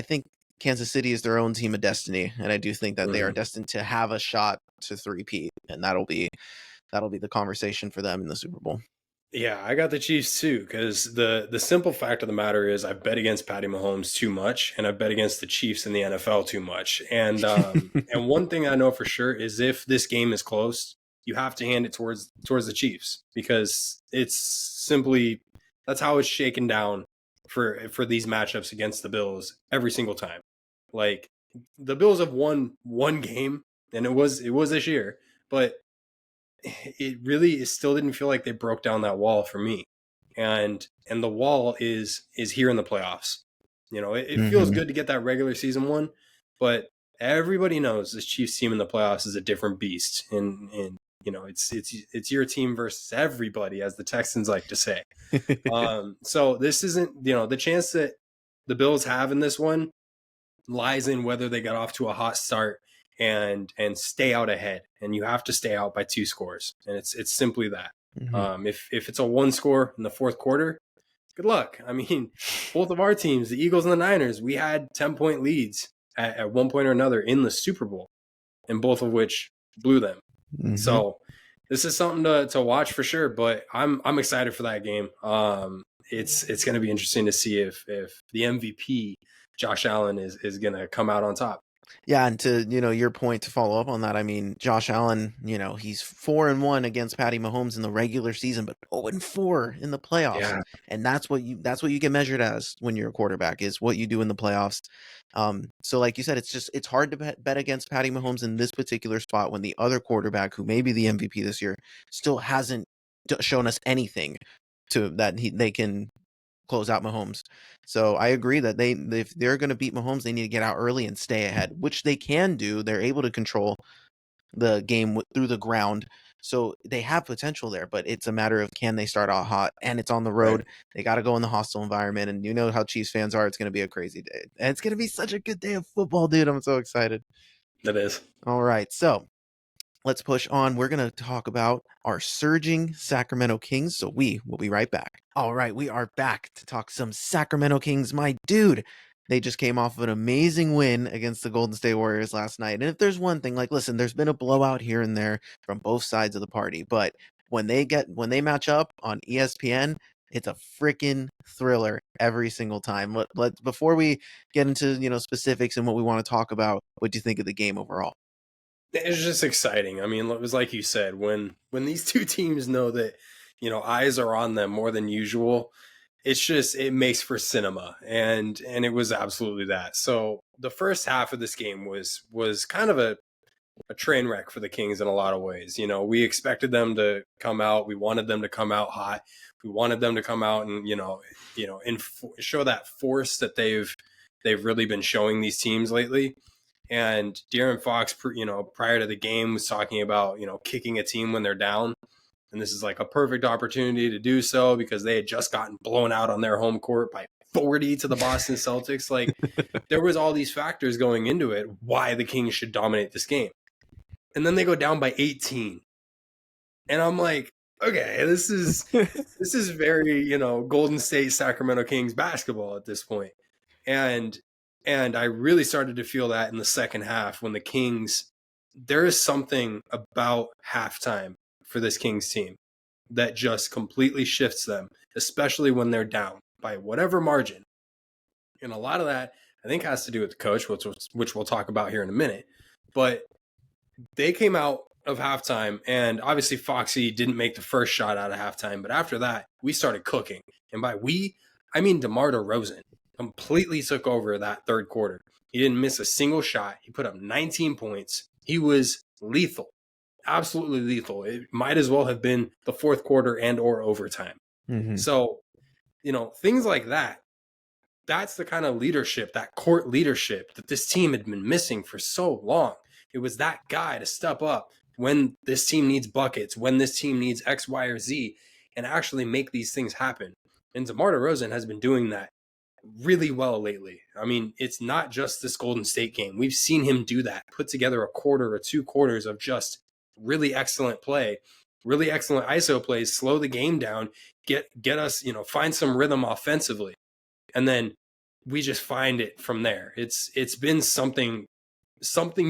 think Kansas City is their own team of destiny, and I do think that they are destined to have a shot to three-peat, and that'll be the conversation for them in the Super Bowl. Yeah, I got the Chiefs too, because the simple fact of the matter is I bet against Patty Mahomes too much, and I bet against the Chiefs in the NFL too much. And one thing I know for sure is if this game is close, you have to hand it towards the Chiefs, because it's simply that's how it's shaken down for these matchups against the Bills every single time. Like, the Bills have won one game, and it was this year, but it really still didn't feel like they broke down that wall for me. And the wall is here in the playoffs. It feels Hmm. good to get that regular season one, but everybody knows this Chiefs team in the playoffs is a different beast. And it's your team versus everybody, as the Texans like to say. So this isn't, the chance that the Bills have in this one lies in whether they got off to a hot start and stay out ahead. And you have to stay out by 2 scores, and it's simply that. Hmm. If it's a 1 score in the fourth quarter, good luck. I mean, both of our teams, the Eagles and the Niners, we had 10-point leads at one point or another in the Super Bowl, and both of which blew them. Hmm. So this is something to watch for sure. But I'm excited for that game. It's going to be interesting to see if the MVP Josh Allen is going to come out on top. Yeah, and to your point, to follow up on that, I mean, Josh Allen, he's 4-1 against Patty Mahomes in the regular season, but 0-4 in the playoffs, Yeah, and that's what you get measured as when you're a quarterback, is what you do in the playoffs. So like you said, it's hard to bet against Patty Mahomes in this particular spot when the other quarterback, who may be the MVP this year, still hasn't shown us anything to that they can close out Mahomes. So I agree that if they're going to beat Mahomes, they need to get out early and stay ahead, which they can do. They're able to control the game through the ground. So they have potential there, but it's a matter of, can they start out hot, and it's on the right. road. They got to go in the hostile environment, and you know how Chiefs fans are. It's going to be a crazy day, and it's going to be such a good day of football, dude. I'm so excited. That is. All right. So let's push on. We're going to talk about our surging Sacramento Kings. So we will be right back. All right, we are back to talk some Sacramento Kings. My dude, they just came off of an amazing win against the Golden State Warriors last night. And if there's one thing, like, listen, there's been a blowout here and there from both sides of the party, but when they match up on ESPN, it's a freaking thriller every single time. Before we get into specifics and what we want to talk about, what do you think of the game overall? It's just exciting. I mean, it was like you said, when these two teams know that eyes are on them more than usual, it makes for cinema, and it was absolutely that. So the first half of this game was kind of a train wreck for the Kings in a lot of ways. We expected them to come out. We wanted them to come out hot. We wanted them to come out and show that force that they've really been showing these teams lately. And De'Aaron Fox, prior to the game, was talking about kicking a team when they're down, and this is like a perfect opportunity to do so because they had just gotten blown out on their home court by 40 to the Boston Celtics. Like, there was all these factors going into it why the Kings should dominate this game, and then they go down by 18, and I'm like, okay, this is very Golden State Sacramento Kings basketball at this point. And I really started to feel that in the second half when the Kings, there is something about halftime for this Kings team that just completely shifts them, especially when they're down by whatever margin. And a lot of that, I think, has to do with the coach, which we'll talk about here in a minute. But they came out of halftime, and obviously Foxy didn't make the first shot out of halftime, but after that, we started cooking. And by we, I mean DeMar DeRozan completely took over that third quarter. He didn't miss a single shot. He put up 19 points. He was lethal, absolutely lethal. It might as well have been the fourth quarter and or overtime. Hmm. So, things like that, that's the kind of leadership, that court leadership that this team had been missing for so long. It was that guy to step up when this team needs buckets, when this team needs X, Y, or Z, and actually make these things happen. And DeMar DeRozan has been doing that really well lately. I mean, it's not just this Golden State game. We've seen him do that, put together a quarter or 2 quarters of just really excellent play, really excellent ISO plays, slow the game down, get us, find some rhythm offensively. And then we just find it from there. It's been something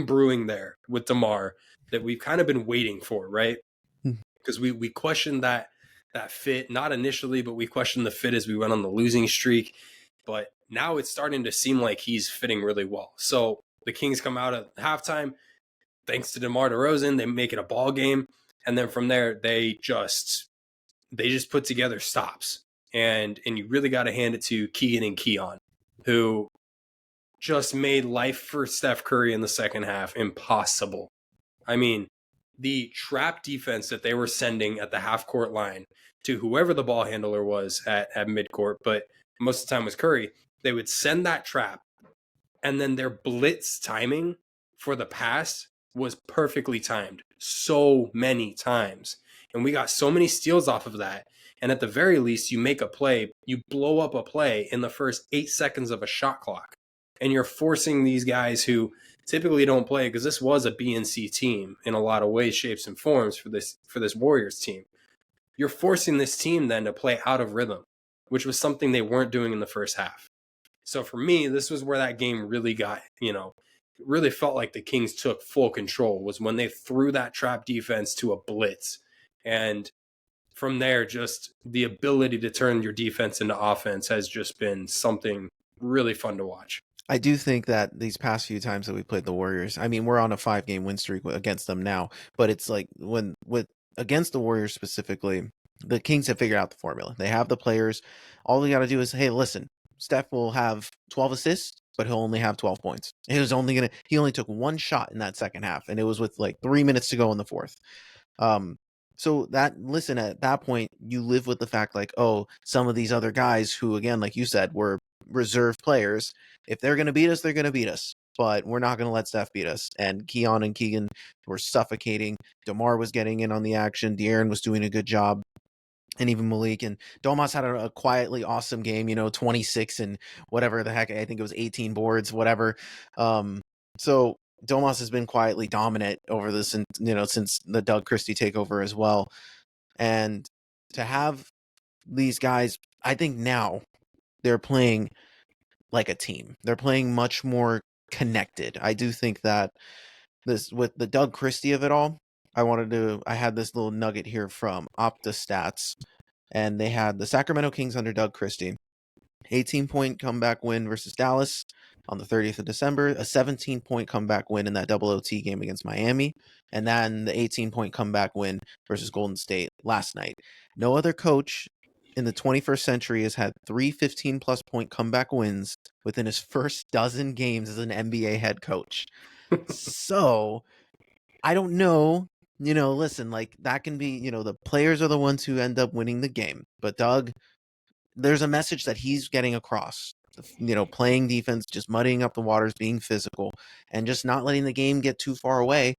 brewing there with DeMar that we've kind of been waiting for, right? Because we questioned that fit. Not initially, but we questioned the fit as we went on the losing streak. But now it's starting to seem like he's fitting really well. So the Kings come out at halftime, thanks to DeMar DeRozan, they make it a ball game, and then from there they just put together stops. And you really got to hand it to Keegan and Keon, who just made life for Steph Curry in the second half impossible. I mean, the trap defense that they were sending at the half court line to whoever the ball handler was at midcourt, but most of the time was Curry, they would send that trap, and then their blitz timing for the pass was perfectly timed so many times. And we got so many steals off of that. And at the very least, you make a play, you blow up a play in the first 8 seconds of a shot clock. And you're forcing these guys who typically don't play, because this was a BNC team in a lot of ways, shapes, and forms for this Warriors team. You're forcing this team then to play out of rhythm, which was something they weren't doing in the first half. So for me, this was where that game really got, really felt like the Kings took full control, was when they threw that trap defense to a blitz. And from there, just the ability to turn your defense into offense has just been something really fun to watch. I do think that these past few times that we played the Warriors, I mean, we're on a 5-game win streak against them now, but it's like against the Warriors specifically, the Kings have figured out the formula. They have the players. All we got to do is, hey, listen, Steph will have 12 assists, but he'll only have 12 points. He only took one shot in that second half, and it was with like 3 minutes to go in the fourth. So at that point, you live with the fact like, oh, some of these other guys who, again, like you said, were reserve players. If they're going to beat us, they're going to beat us. But we're not going to let Steph beat us. And Keon and Keegan were suffocating. DeMar was getting in on the action. De'Aaron was doing a good job. And even Malik and Domas had a quietly awesome game, 26 and whatever the heck. I think it was 18 boards, whatever. So Domas has been quietly dominant over this, and since the Doug Christie takeover as well. And to have these guys, I think now they're playing like a team. They're playing much more connected. I do think that this, with the Doug Christie of it all, I had this little nugget here from OptaStats, and they had the Sacramento Kings under Doug Christie, 18-point comeback win versus Dallas on the 30th of December, a 17-point comeback win in that double OT game against Miami, and then the 18-point comeback win versus Golden State last night. No other coach in the 21st century has had 3 15-plus point comeback wins within his first dozen games as an NBA head coach. So, I don't know. Listen, like that can be, the players are the ones who end up winning the game. But Doug, there's a message that he's getting across. Playing defense, just muddying up the waters, being physical, and just not letting the game get too far away.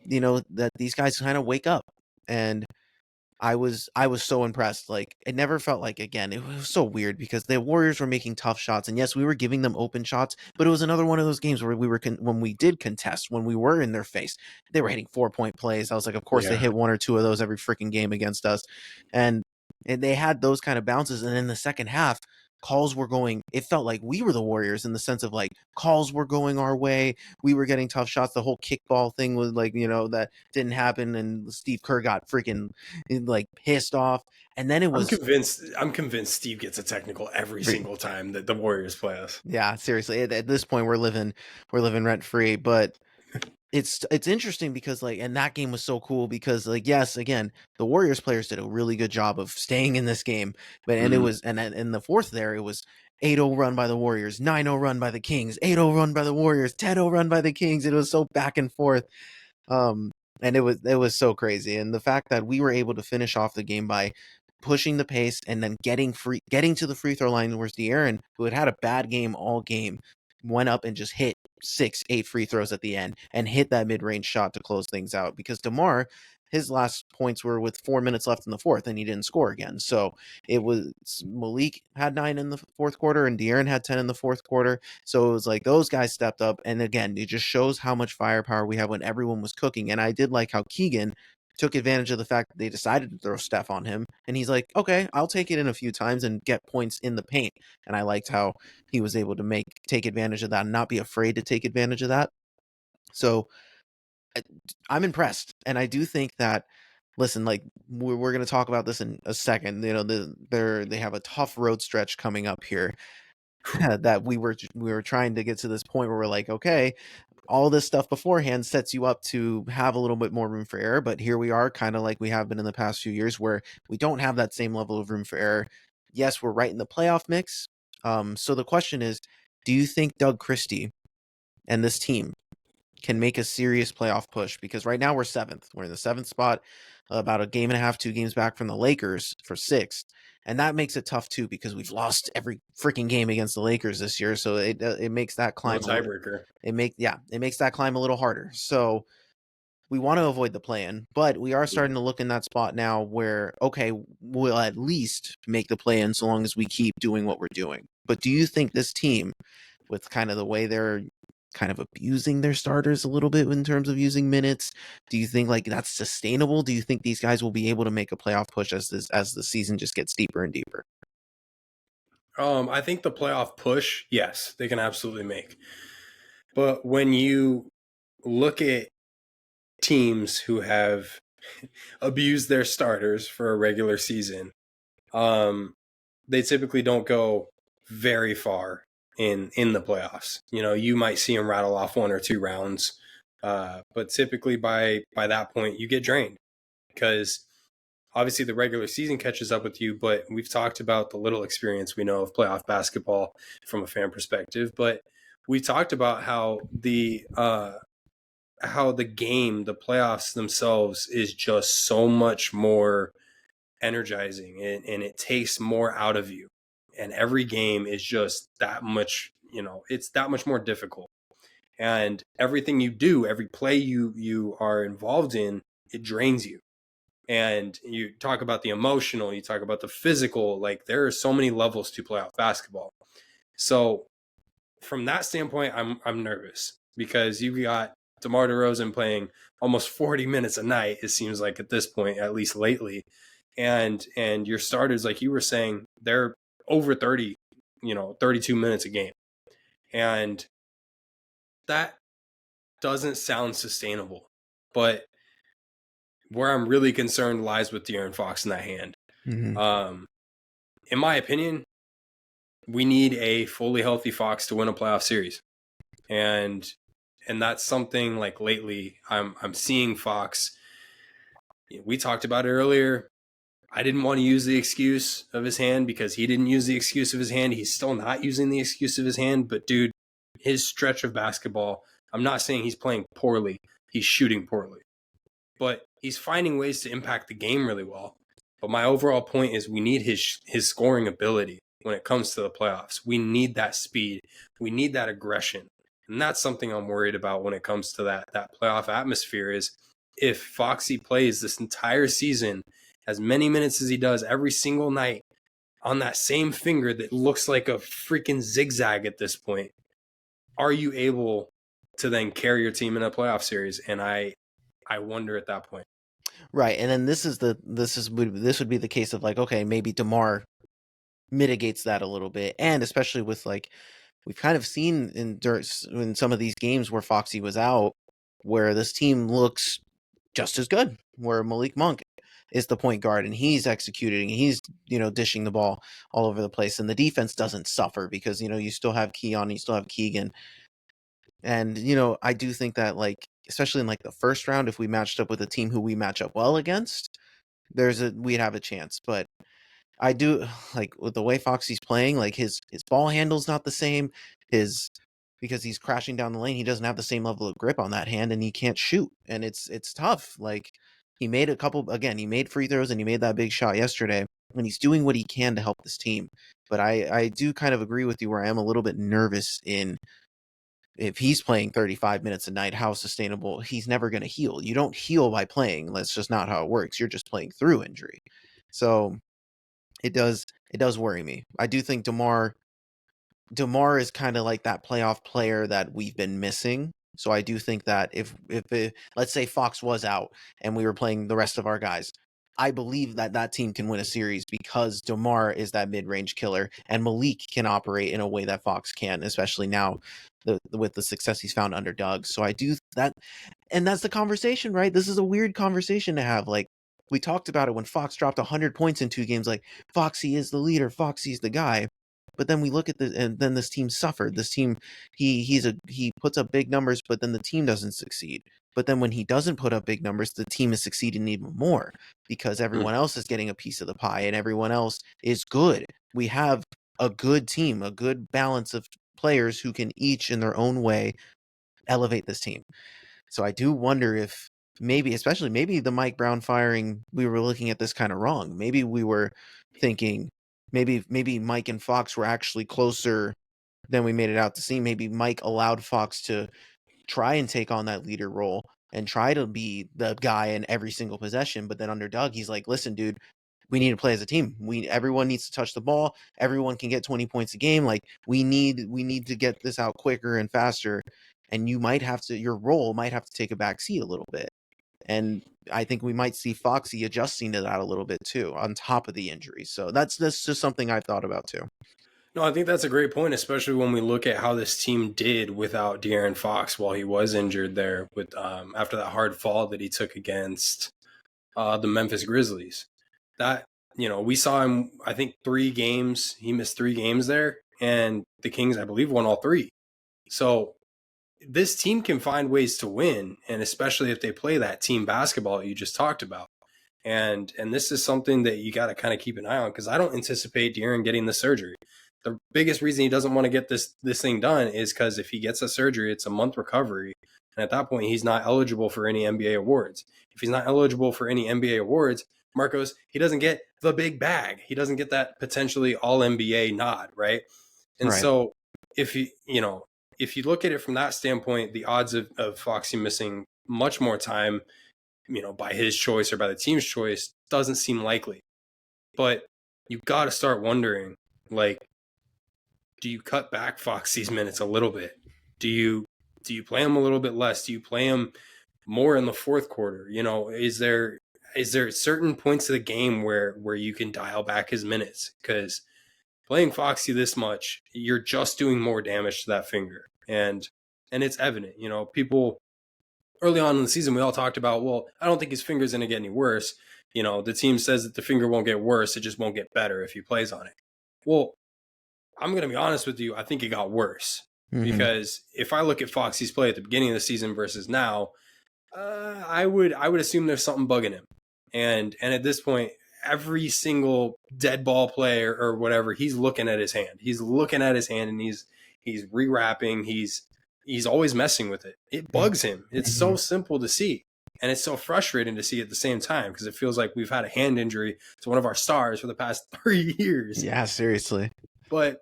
That these guys kind of wake up. And I was so impressed. Like, it never felt like, again, it was so weird because the Warriors were making tough shots, and yes, we were giving them open shots, but it was another one of those games where when we did contest, when we were in their face, they were hitting 4-point plays. I was like, of course they hit one or two of those every freaking game against us, and they had those kind of bounces. And in the second half, calls were going, it felt like we were the Warriors in the sense of like calls were going our way. We were getting tough shots. The whole kickball thing was like, that didn't happen. And Steve Kerr got freaking like pissed off. And then it was, I'm convinced Steve gets a technical every single time that the Warriors play us. Yeah, seriously. At this point we're living rent free, but it's interesting because and that game was so cool because yes, again, the Warriors players did a really good job of staying in this game, but it was, and in the fourth there, it was 8-0 run by the Warriors, 9-0 run by the Kings, 8-0 run by the Warriors, 10-0 run by the Kings. It was so back and forth. And it was so crazy. And the fact that we were able to finish off the game by pushing the pace and then getting to the free throw line, whereas De'Aaron, who had a bad game all game, went up and just hit 6-8 free throws at the end and hit that mid-range shot to close things out, because DeMar, his last points were with 4 minutes left in the fourth, and he didn't score again. So it was, Malik had 9 in the fourth quarter, and De'Aaron had 10 in the fourth quarter. So it was like those guys stepped up, and again, it just shows how much firepower we have when everyone was cooking. And I did like how Keegan took advantage of the fact that they decided to throw Steph on him, and he's like, okay, I'll take it in a few times and get points in the paint. And I liked how he was able to take advantage of that and not be afraid to take advantage of that. So I'm impressed, and I do think that listen, like we're going to talk about this in a second. You know, they have a tough road stretch coming up here that we were trying to get to this point where we're like, okay, all this stuff beforehand sets you up to have a little bit more room for error, but here we are, kind of like we have been in the past few years, where we don't have that same level of room for error. Yes, we're right in the playoff mix. So the question is, do you think Doug Christie and this team can make a serious playoff push? Because right now we're seventh. We're in the seventh spot, about a game and a half, 2 games back from the Lakers for sixth. And that makes it tough too, because we've lost every freaking game against the Lakers this year. So it makes that No climb tiebreaker. it makes that climb a little harder. So we want to avoid the play-in, but we are Yeah. starting to look in that spot now where, okay, we'll at least make the play-in so long as we keep doing what we're doing. But do you think this team, with kind of the way they're kind of abusing their starters a little bit in terms of using minutes, do you think like that's sustainable? Do you think these guys will be able to make a playoff push as the season just gets deeper and deeper? I think the playoff push, yes, they can absolutely make. But when you look at teams who have abused their starters for a regular season, um, they typically don't go very far in the playoffs. You know, you might see them rattle off 1 or 2 rounds, but typically by that point you get drained because obviously the regular season catches up with you. But we've talked about the little experience we know of playoff basketball from a fan perspective, but we talked about how the game, the playoffs themselves, is just so much more energizing and it takes more out of you. And every game is just that much, it's that much more difficult. And everything you do, every play you are involved in, it drains you. And you talk about the emotional, you talk about the physical, like there are so many levels to playoff basketball. So from that standpoint, I'm nervous because you've got DeMar DeRozan playing almost 40 minutes a night, it seems like at this point, at least lately. And your starters, like you were saying, they're over 30, 32 minutes a game. And that doesn't sound sustainable. But where I'm really concerned lies with De'Aaron Fox in that hand. Mm-hmm. Um, in my opinion, we need a fully healthy Fox to win a playoff series. And that's something like lately I'm seeing Fox. We talked about it earlier. I didn't want to use the excuse of his hand because he didn't use the excuse of his hand. He's still not using the excuse of his hand. But dude, his stretch of basketball, I'm not saying he's playing poorly. He's shooting poorly. But he's finding ways to impact the game really well. But my overall point is we need his scoring ability when it comes to the playoffs. We need that speed. We need that aggression. And that's something I'm worried about when it comes to that playoff atmosphere is if Foxy plays this entire season as many minutes as he does every single night on that same finger that looks like a freaking zigzag at this point, are you able to then carry your team in a playoff series? And I wonder at that point. Right, and then this would be the case of like, okay, maybe DeMar mitigates that a little bit, and especially with like we've kind of seen in some of these games where Foxy was out, where this team looks just as good, where Malik Monk is the point guard and he's executing, he's dishing the ball all over the place, and the defense doesn't suffer because you still have Keon, you still have Keegan, and I do think that like especially in like the first round, if we matched up with a team who we match up well against, we'd have a chance. But I do like with the way Foxy's playing, like his ball handle's not the same. His Because he's crashing down the lane, he doesn't have the same level of grip on that hand, and he can't shoot, and it's tough. Like he made he made free throws and he made that big shot yesterday, and he's doing what he can to help this team. But I do kind of agree with you where I am a little bit nervous in if he's playing 35 minutes a night, how sustainable. He's never going to heal. You don't heal by playing. That's just not how it works. You're just playing through injury. So it does worry me. I do think DeMar is kind of like that playoff player that we've been missing. So I do think that if let's say Fox was out and we were playing the rest of our guys, I believe that team can win a series because DeMar is that mid-range killer and Malik can operate in a way that Fox can, especially now with the success he's found under Doug. So I do that, and that's the conversation, right? This is a weird conversation to have. Like, we talked about it when Fox dropped 100 points in 2 games, like Foxy is the leader, Foxy's the guy. But then we look at the and then this team suffered. This team, he puts up big numbers, but then the team doesn't succeed. But then when he doesn't put up big numbers, the team is succeeding even more because everyone else is getting a piece of the pie and everyone else is good. We have a good team, a good balance of players who can each in their own way elevate this team. So I do wonder if maybe the Mike Brown firing, we were looking at this kind of wrong. Maybe we were thinking maybe Mike and Fox were actually closer than we made it out to seem. Maybe Mike allowed Fox to try and take on that leader role and try to be the guy in every single possession. But then under Doug, he's like, listen, dude, we need to play as a team. Everyone needs to touch the ball. Everyone can get 20 points a game. Like we need to get this out quicker and faster. And your role might have to take a back seat a little bit. And I think we might see Foxy adjusting to that a little bit too, on top of the injuries. So that's just something I've thought about too. No, I think that's a great point, especially when we look at how this team did without De'Aaron Fox while he was injured there with after that hard fall that he took against the Memphis Grizzlies. That, we saw him, I think 3 games. He missed 3 games there, and the Kings, I believe, won all 3. So this team can find ways to win, and especially if they play that team basketball that you just talked about. And this is something that you got to kind of keep an eye on, because I don't anticipate De'Aaron getting the surgery. The biggest reason he doesn't want to get this thing done is because if he gets a surgery, it's a month recovery. And at that point, he's not eligible for any NBA awards. If he's not eligible for any NBA awards, Marcos, he doesn't get the big bag. He doesn't get that potentially all NBA nod, right? And Right. so if you look at it from that standpoint, the odds of Foxy missing much more time, by his choice or by the team's choice, doesn't seem likely. But you got to start wondering, like, do you cut back Foxy's minutes a little bit? Do you play him a little bit less? Do you play him more in the fourth quarter? Is there certain points of the game where you can dial back his minutes? Because playing Foxy this much, you're just doing more damage to that finger. And it's evident, people early on in the season, we all talked about, well, I don't think his finger's going to get any worse. The team says that the finger won't get worse. It just won't get better if he plays on it. Well, I'm going to be honest with you. I think it got worse because if I look at Foxy's play at the beginning of the season versus now, I would assume there's something bugging him. And at this point, every single dead ball play or whatever, he's looking at his hand. He's looking at his hand and he's rewrapping. He's always messing with it. It bugs him. It's so simple to see. And it's so frustrating to see at the same time because it feels like we've had a hand injury to one of our stars for the past 3 years. Yeah, seriously. But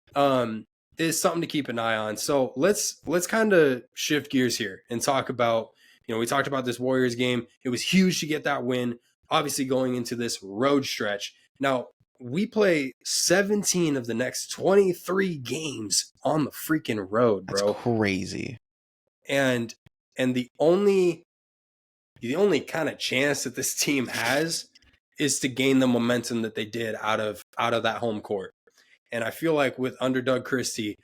it's something to keep an eye on. So let's kind of shift gears here and talk about, we talked about this Warriors game. It was huge to get that win, obviously going into this road stretch. Now, we play 17 of the next 23 games on the freaking road, bro. That's crazy. And the only kind of chance that this team has is to gain the momentum that they did out of that home court. And I feel like with under Doug Christie,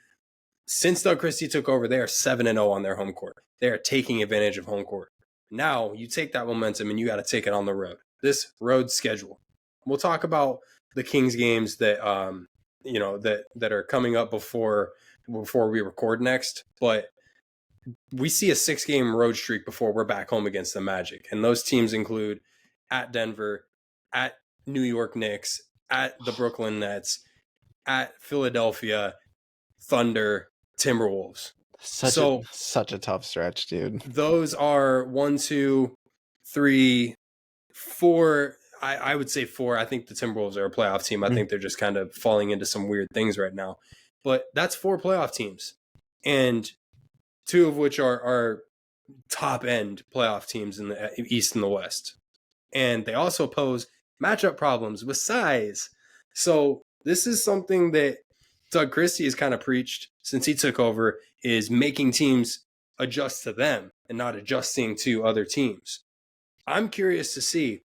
since Doug Christie took over, they are 7-0 on their home court. They are taking advantage of home court. Now you take that momentum and you got to take it on the road. This road schedule. We'll talk about the Kings games that that are coming up before we record next. But we see a 6-game road streak before we're back home against the Magic, and those teams include at Denver, at New York Knicks, at the Brooklyn Nets, at Philadelphia, Thunder, Timberwolves. Such a tough stretch, dude. Those are 1, 2, 3, 4. I would say 4. I think the Timberwolves are a playoff team. I think they're just kind of falling into some weird things right now. But that's 4 playoff teams. And 2 of which are top-end playoff teams in the East and the West. And they also pose matchup problems with size. So this is something that Doug Christie has kind of preached since he took over, is making teams adjust to them and not adjusting to other teams. I'm curious to see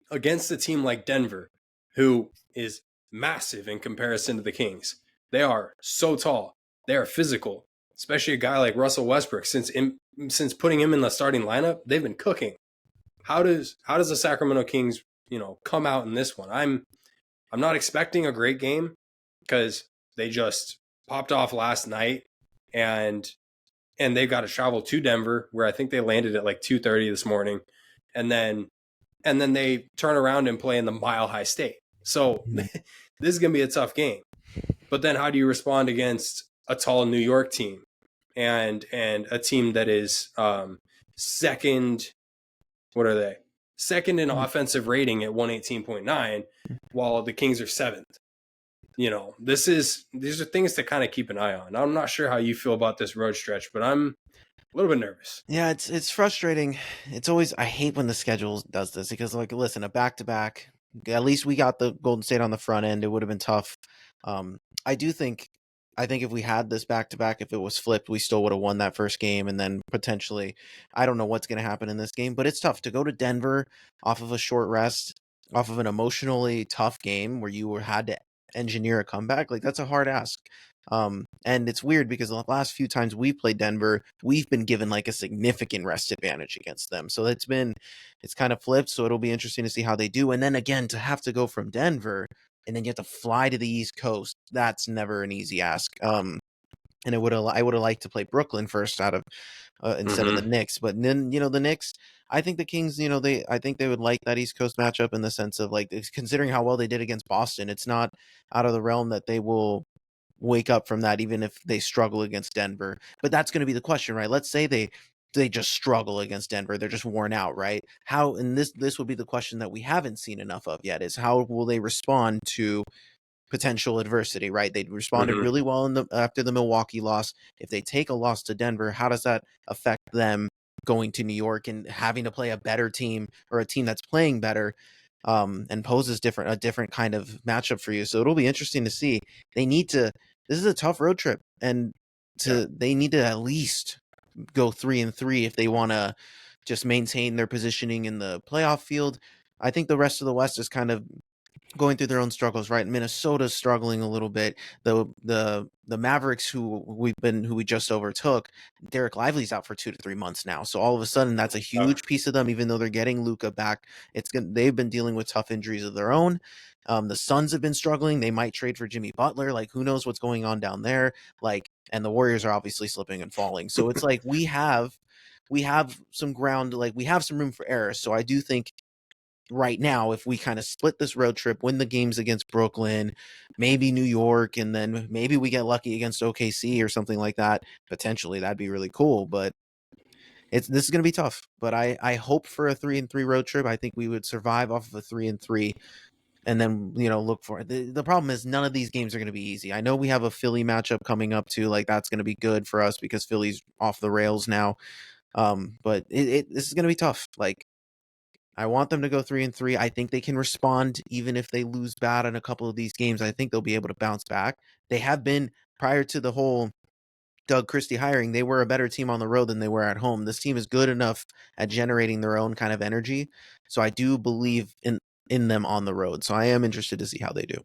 against a team like Denver, who is massive in comparison to the Kings. They are so tall. They are physical, especially a guy like Russell Westbrook. Since putting him in the starting lineup, they've been cooking. How does the Sacramento Kings come out in this one. I'm not expecting a great game because they just popped off last night, and they've got to travel to Denver, where I think they landed at like 2:30 this morning, and then they turn around and play in the Mile High State. So Mhm. this is going to be a tough game. But then how do you respond against a tall New York team and a team that is second? What are they? Second in offensive rating at 118.9, while the Kings are seventh. These are things to kind of keep an eye on. I'm not sure how you feel about this road stretch, but I'm a little bit nervous. Yeah, it's frustrating. It's always I hate when the schedule does this because like listen, a back to back. At least we got the Golden State on the front end. It would have been tough. I do think I think if we had this back to back, if it was flipped, we still would have won that first game and then potentially I don't know what's gonna happen in this game, but it's tough to go to Denver off of a short rest, off of an emotionally tough game where you had to engineer a comeback. Like that's a hard ask. And it's weird because the last few times we played Denver, we've been given like a significant rest advantage against them. So it's kind of flipped. So it'll be interesting to see how they do. And then again, to have to go from Denver and then you have to fly to the East Coast, that's never an easy ask. And I would have liked to play Brooklyn first out of instead of the Mm-hmm. Knicks. But then the Knicks, I think the Kings, I think they would like that East Coast matchup in the sense of like considering how well they did against Boston, it's not out of the realm that they will wake up from that even if they struggle against Denver. But that's going to be the question, right? Let's say they just struggle against Denver. They're just worn out, right? How and this would be the question that we haven't seen enough of yet is how will they respond to potential adversity, right? They responded Mm-hmm. really well after the Milwaukee loss. If they take a loss to Denver, how does that affect them going to New York and having to play a better team or a team that's playing better and poses a different kind of matchup for you? So it'll be interesting to see. They need to. This is a tough road trip, and Yeah. they need to at least go 3-3 if they want to just maintain their positioning in the playoff field. I think the rest of the West is kind of going through their own struggles, right? Minnesota's struggling a little bit. The Mavericks who we just overtook, Derek Lively's out for 2 to 3 months now. So all of a sudden that's a Uh, huge piece of them, even though they're getting Luca back. They've been dealing with tough injuries of their own. The Suns have been struggling. They might trade for Jimmy Butler. Like who knows what's going on down there? Like, and the Warriors are obviously slipping and falling. So it's like we have some ground, like we have some room for error. So I do think right now, if we kind of split this road trip, win the games against Brooklyn, maybe New York, and then maybe we get lucky against OKC or something like that, potentially that'd be really cool. But this is going to be tough. But I hope for a 3-3 road trip. I think we would survive off of a 3-3. And then look for it. The problem is none of these games are going to be easy. I know we have a Philly matchup coming up too. Like that's going to be good for us because Philly's off the rails now. But this is going to be tough. Like I want them to go 3-3. I think they can respond even if they lose bad in a couple of these games. I think they'll be able to bounce back. They have been prior to the whole Doug Christie hiring, they were a better team on the road than they were at home. This team is good enough at generating their own kind of energy. So I do believe in them on the road. So I am interested to see how they do.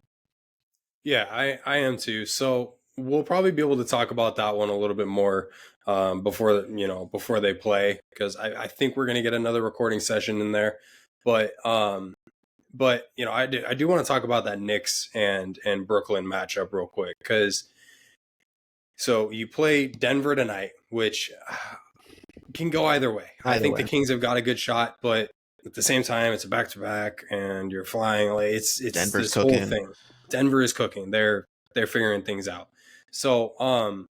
yeah, I am too. So we'll probably be able to talk about that one a little bit more before they play, because I think we're going to get another recording session in there. But I do want to talk about that Knicks and Brooklyn matchup real quick, because so you play Denver tonight, which can go either way. I Either think the way, Kings have got a good shot, but at the same time, it's a back to back, and you're flying. Like it's Denver's this whole cooking. thing. Denver is cooking. They're figuring things out. So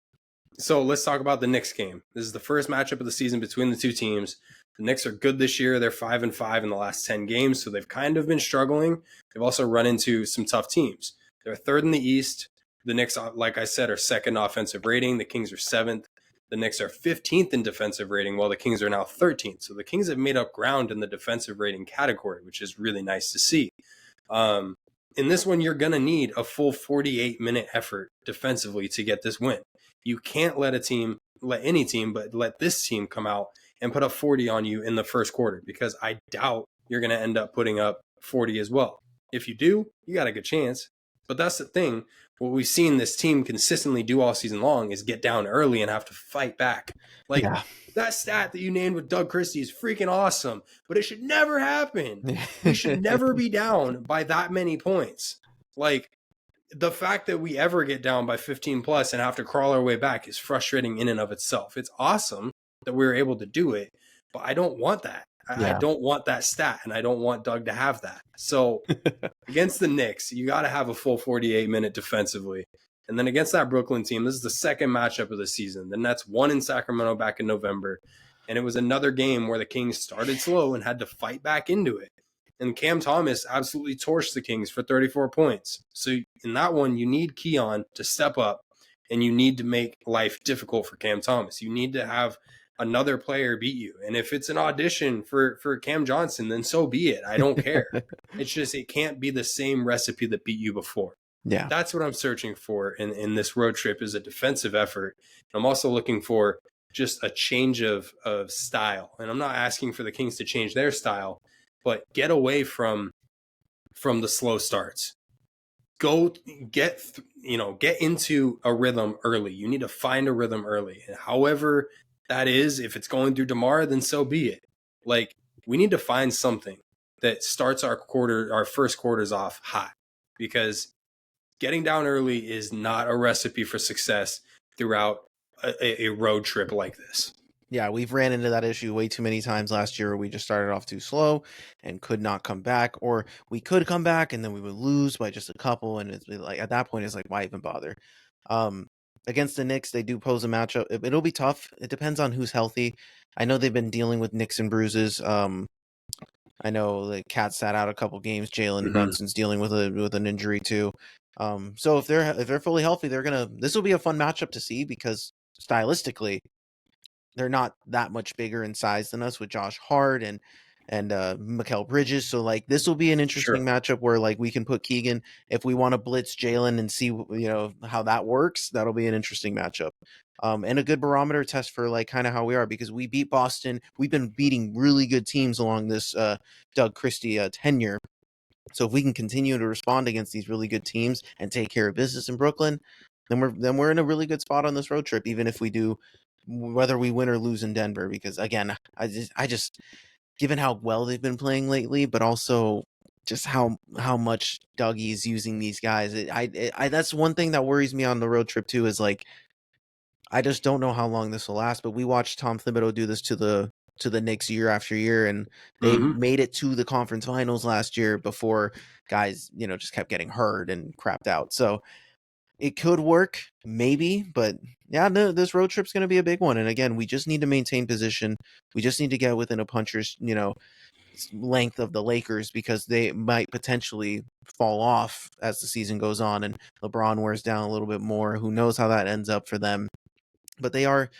so let's talk about the Knicks game. This is the first matchup of the season between the two teams. The Knicks are good this year. They're 5-5 in the last 10 games, so they've kind of been struggling. They've also run into some tough teams. They're third in the East. The Knicks, like I said, are second offensive rating. The Kings are seventh. The Knicks are 15th in defensive rating, while the Kings are now 13th. So the Kings have made up ground in the defensive rating category, which is really nice to see. In this one, you're going to need a full 48-minute effort defensively to get this win. You can't let any team, but let this team come out and put up 40 on you in the first quarter, because I doubt you're going to end up putting up 40 as well. If you do, you got a good chance. But that's the thing. what we've seen this team consistently do all season long is get down early and have to fight back. Like Yeah. that stat that you named with Doug Christie is freaking awesome, but it should never happen. We should never be down by that many points. Like the fact that we ever get down by 15 plus and have to crawl our way back is frustrating in and of itself. It's awesome that we were able to do it, but I don't want that. I Yeah. don't want that stat, and I don't want Doug to have that. So against the Knicks, you got to have a full 48-minute defensively. And then against that Brooklyn team, this is the second matchup of the season. The Nets won in Sacramento back in November. And it was another game where the Kings started slow and had to fight back into it. And Cam Thomas absolutely torched the Kings for 34 points. So in that one, you need Keon to step up, and you need to make life difficult for Cam Thomas. You need to have another player beat you. And if it's an audition for Cam Johnson, then so be it. I don't care. It's just it can't be the same recipe that beat you before. Yeah. That's what I'm searching for in this road trip is a defensive effort. I'm also looking for just a change of style. And I'm not asking for the Kings to change their style, but get away from the slow starts. Go get into a rhythm early. You need to find a rhythm early. And however that is, if it's going through DeMar, then so be it. Like we need to find something that starts our first quarters off hot, because getting down early is not a recipe for success throughout a road trip like this. Yeah, we've ran into that issue way too many times last year where we just started off too slow and could not come back, or we could come back and then we would lose by just a couple, and it's like at that point it's like why even bother? Um Against the Knicks, they do pose a matchup. It'll be tough. It depends on who's healthy. I know they've been dealing with nicks and bruises. I know the Cat sat out a couple games. Jalen Brunson's dealing with an injury too. So if they're fully healthy, this will be a fun matchup to see because stylistically they're not that much bigger in size than us with Josh Hart and Mikal Bridges. So like this will be an interesting Sure. matchup where like we can put Keegan if we want to blitz Jalen and see how that works. That'll be an interesting matchup. And a good barometer test for like kind of how we are because we beat Boston. We've been beating really good teams along this Doug Christie tenure. So if we can continue to respond against these really good teams and take care of business in Brooklyn, then we're in a really good spot on this road trip, even if we do, whether we win or lose in Denver. Because again, I just given how well they've been playing lately, but also just how much Dougie's using these guys. That's one thing that worries me on the road trip too. Is like I just don't know how long this will last. But we watched Tom Thibodeau do this to the Knicks year after year, and they made it to the conference finals last year before guys, just kept getting hurt and crapped out. So it could work, maybe, but yeah, no, this road trip's going to be a big one. And again, we just need to maintain position. We just need to get within a puncher's, length of the Lakers because they might potentially fall off as the season goes on and LeBron wears down a little bit more. Who knows how that ends up for them? But they are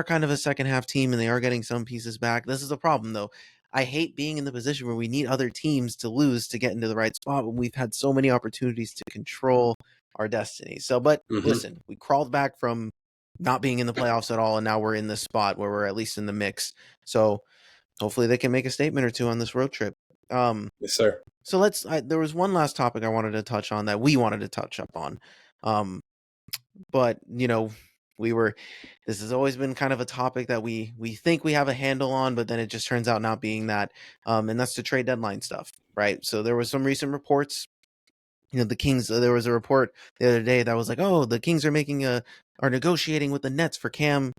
kind of a second half team and they are getting some pieces back. This is a problem though. I hate being in the position where we need other teams to lose to get into the right spot when we've had so many opportunities to control our destiny. So, but listen, we crawled back from not being in the playoffs at all, and now we're in this spot where we're at least in the mix. So hopefully they can make a statement or two on this road trip. Yes, sir. So there was one last topic I wanted to touch on that we wanted to touch up on. But this has always been kind of a topic that we think we have a handle on, but then it just turns out not being that. And that's the trade deadline stuff, right? So there was some recent reports. The Kings. There was a report the other day that was like, "Oh, the Kings are negotiating with the Nets for Cam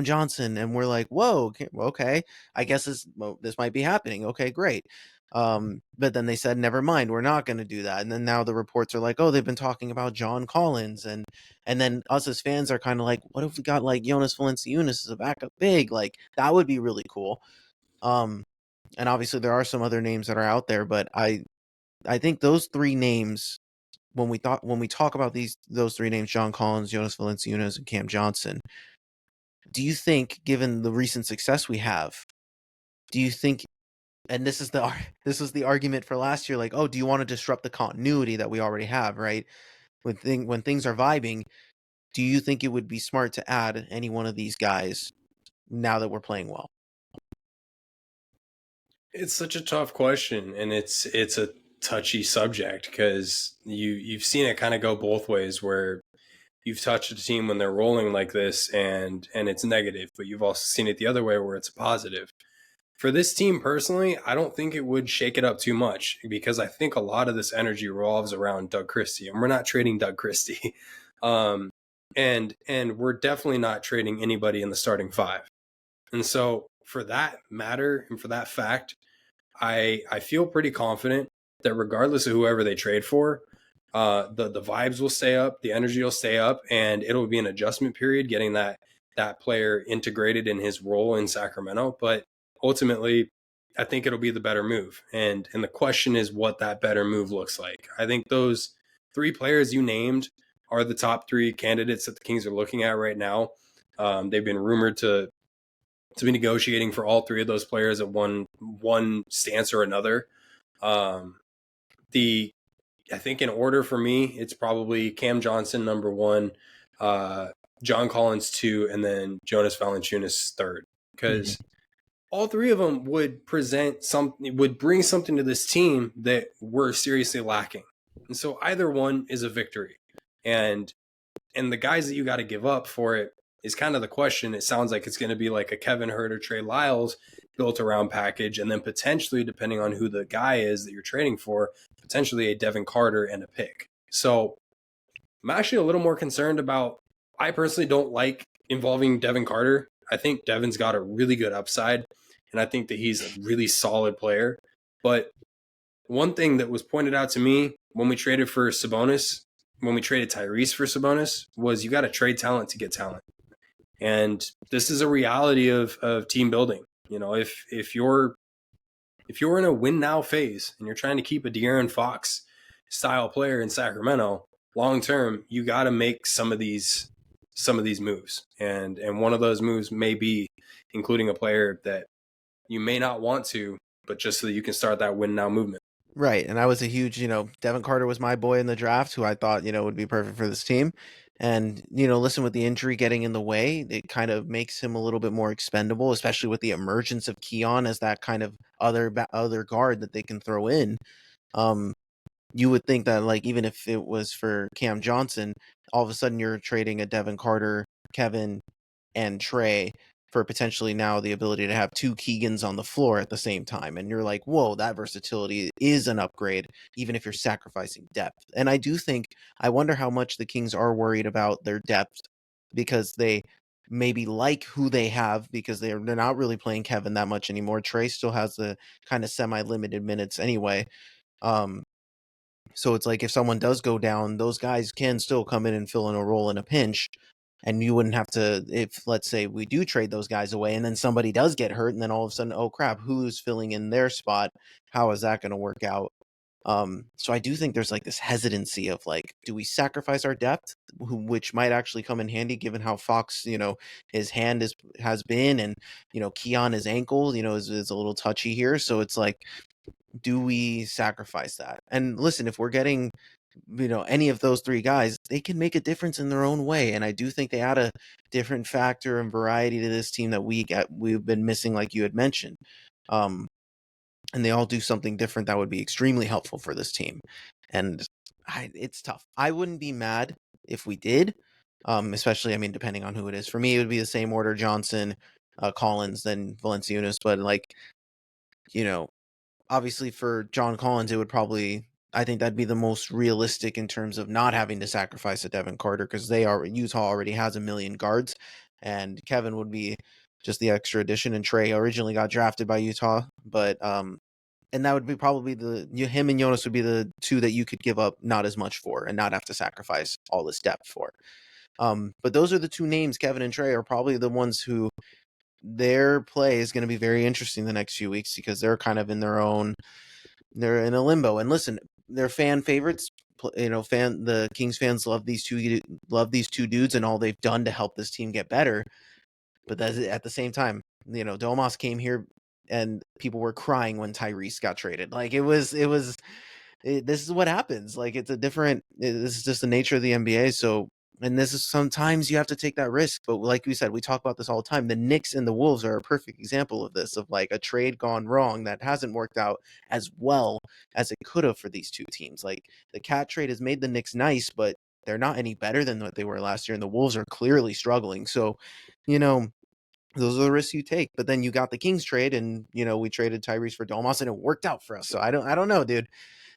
Johnson," and we're like, "Whoa, okay, I guess this might be happening." Okay, great. But then they said, "Never mind, we're not going to do that." And then now the reports are like, "Oh, they've been talking about John Collins," and then us as fans are kind of like, "What if we got like Jonas Valanciunas as a backup big? Like that would be really cool." And obviously there are some other names that are out there, but I think those three names, when we talk about those three names, John Collins, Jonas Valanciunas, and Cam Johnson, do you think, given the recent success we have, do you think, and this is the argument for last year, like, oh, do you want to disrupt the continuity that we already have, right? When things are vibing, do you think it would be smart to add any one of these guys now that we're playing well? It's such a tough question, and it's a touchy subject because you've seen it kind of go both ways where you've touched a team when they're rolling like this and it's negative, but you've also seen it the other way where it's a positive. For this team personally, I don't think it would shake it up too much because I think a lot of this energy revolves around Doug Christie, and we're not trading Doug Christie. And we're definitely not trading anybody in the starting five. And so for that matter and for that fact, I feel pretty confident that regardless of whoever they trade for, the vibes will stay up, the energy will stay up, and it'll be an adjustment period getting that player integrated in his role in Sacramento. But ultimately, I think it'll be the better move. And the question is what that better move looks like. I think those three players you named are the top three candidates that the Kings are looking at right now. They've been rumored to be negotiating for all three of those players at one stance or another. The I think in order for me, it's probably Cam Johnson number one, John Collins two, and then Jonas Valanciunas third. Because all three of them would bring something to this team that we're seriously lacking. And so either one is a victory. And the guys that you got to give up for it is kind of the question. It sounds like it's going to be like a Kevin Hurt or Trey Lyles built around package, and then potentially, depending on who the guy is that you're trading for, potentially a Devin Carter and a pick. So I'm actually a little more concerned about, I personally don't like involving Devin Carter. I think Devin's got a really good upside, and I think that he's a really solid player. But one thing that was pointed out to me when we traded for Sabonis, when we traded Tyrese for Sabonis, was you got to trade talent to get talent. And this is a reality of team building. You know, if you're in a win now phase and you're trying to keep a De'Aaron Fox style player in Sacramento long term, you got to make some of these moves. And one of those moves may be including a player that you may not want to, but just so that you can start that win now movement. Right, and I was a huge, Devin Carter was my boy in the draft, who I thought, would be perfect for this team. And, listen, with the injury getting in the way, it kind of makes him a little bit more expendable, especially with the emergence of Keon as that kind of other guard that they can throw in. You would think that, like, even if it was for Cam Johnson, all of a sudden you're trading a Devin Carter, Kevin, and Trey for potentially now the ability to have two Keegans on the floor at the same time. And you're like, whoa, that versatility is an upgrade, even if you're sacrificing depth. And I wonder how much the Kings are worried about their depth because they maybe like who they have because they're not really playing Kevin that much anymore. Trey still has the kind of semi-limited minutes anyway. So it's like if someone does go down, those guys can still come in and fill in a role in a pinch. And you wouldn't have to, if let's say we do trade those guys away and then somebody does get hurt and then all of a sudden, oh crap, who's filling in their spot? How is that going to work out? So I do think there's like this hesitancy of like, do we sacrifice our depth, which might actually come in handy given how Fox, his hand has been, and Keon, his ankle, is a little touchy here. So it's like, do we sacrifice that? And listen, if we're getting any of those three guys, they can make a difference in their own way. And I do think they add a different factor and variety to this team that we've been missing, like you had mentioned. And they all do something different that would be extremely helpful for this team. And it's tough. I wouldn't be mad if we did, especially, depending on who it is. For me, it would be the same order: Johnson, Collins, then Valanciunas. But obviously for John Collins, it would probably, I think that'd be the most realistic in terms of not having to sacrifice a Devin Carter because Utah already has a million guards, and Kevin would be just the extra addition. And Trey originally got drafted by Utah, but and that would be probably him and Jonas would be the two that you could give up not as much for and not have to sacrifice all this depth for. But those are the two names. Kevin and Trey are probably the ones who their play is going to be very interesting the next few weeks because they're kind of they're in a limbo. And listen, they're fan favorites. The Kings fans love these two dudes and all they've done to help this team get better. But that's at the same time, Domas came here and people were crying when Tyrese got traded. Like this is what happens. Like this is just the nature of the NBA. So And this is sometimes you have to take that risk. But like we said, we talk about this all the time. The Knicks and the Wolves are a perfect example of this, of like a trade gone wrong that hasn't worked out as well as it could have for these two teams. Like the Cat trade has made the Knicks nice, but they're not any better than what they were last year. And the Wolves are clearly struggling. So, you know, those are the risks you take. But then you got the Kings trade, and we traded Tyrese for Domas, and it worked out for us. So I don't know, dude.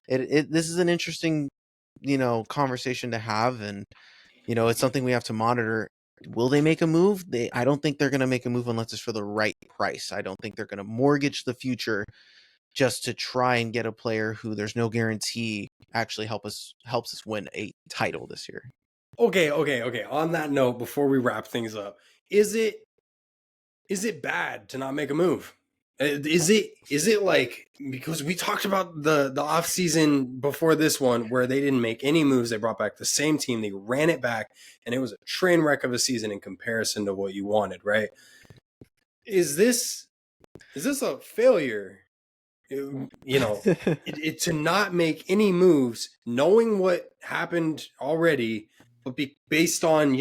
This is an interesting, conversation to have, and it's something we have to monitor. Will they make a move? I don't think they're going to make a move unless it's for the right price. I don't think they're going to mortgage the future just to try and get a player who there's no guarantee actually helps us win a title this year. Okay. On that note, before we wrap things up, is it bad to not make a move? Is it like, because we talked about the off season before this one where they didn't make any moves, they brought back the same team, they ran it back, and it was a train wreck of a season in comparison to what you wanted, right? Is this a failure? To not make any moves, knowing what happened already, but based on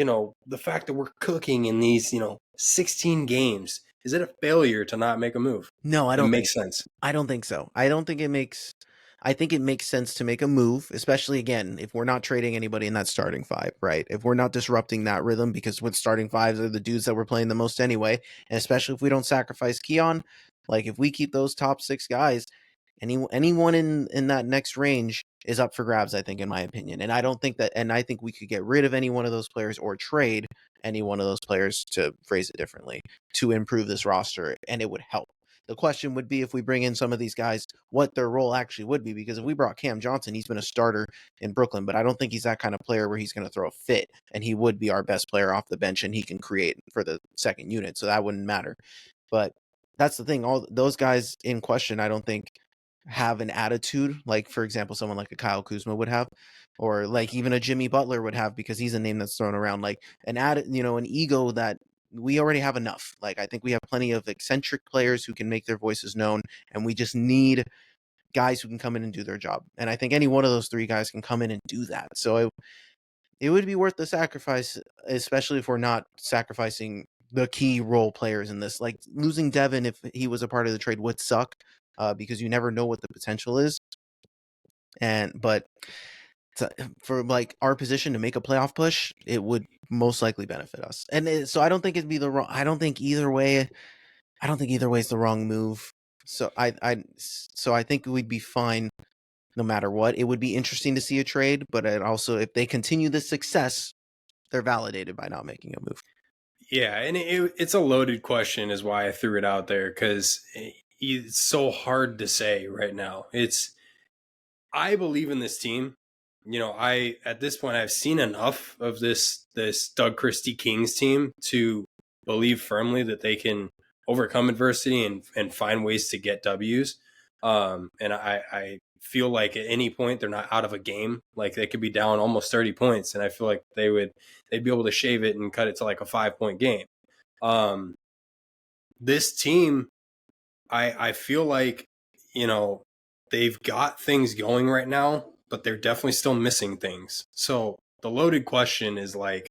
the fact that we're cooking in these 16 games, is it a failure to not make a move? No, I It don't think. makes sense. I don't think so. I don't think it makes. I think it makes sense to make a move, especially again if we're not trading anybody in that starting five, right? If we're not disrupting that rhythm, because with starting fives are the dudes that we're playing the most anyway, and especially if we don't sacrifice Keon, like if we keep those top six guys, anyone in that next range is up for grabs, I think, in my opinion. And I don't think that, and I think we could get rid of any one of those players or trade any one of those players, to phrase it differently, to improve this roster, and it would help. The question would be, if we bring in some of these guys, what their role actually would be. Because if we brought Cam Johnson, he's been a starter in Brooklyn, but I don't think he's that kind of player where he's going to throw a fit, and he would be our best player off the bench, and he can create for the second unit, so that wouldn't matter. But that's the thing. All those guys in question, I don't think have an attitude like, for example, someone like a Kyle Kuzma would have, or like even a Jimmy Butler would have, because he's a name that's thrown around, like an ego that we already have enough. Like, I think we have plenty of eccentric players who can make their voices known, and we just need guys who can come in and do their job. And I think any one of those three guys can come in and do that. So it would be worth the sacrifice, especially if we're not sacrificing the key role players in this. Like losing Devin, if he was a part of the trade, would suck, because you never know what the potential is. But for like our position to make a playoff push, it would most likely benefit us. And so I don't think it'd be the wrong. I don't think either way. I don't think either way is the wrong move. So I think we'd be fine no matter what. It would be interesting to see a trade, but it also, if they continue this success, they're validated by not making a move. Yeah, and it's a loaded question, is why I threw it out there, because it's so hard to say right now. I believe in this team. I at this point I've seen enough of this Doug Christie Kings team to believe firmly that they can overcome adversity and find ways to get W's. And I feel like at any point they're not out of a game. Like they could be down almost 30 points, and I feel like they'd be able to shave it and cut it to like a 5-point game. This team, I feel like, they've got things going right now, but they're definitely still missing things. So the loaded question is like,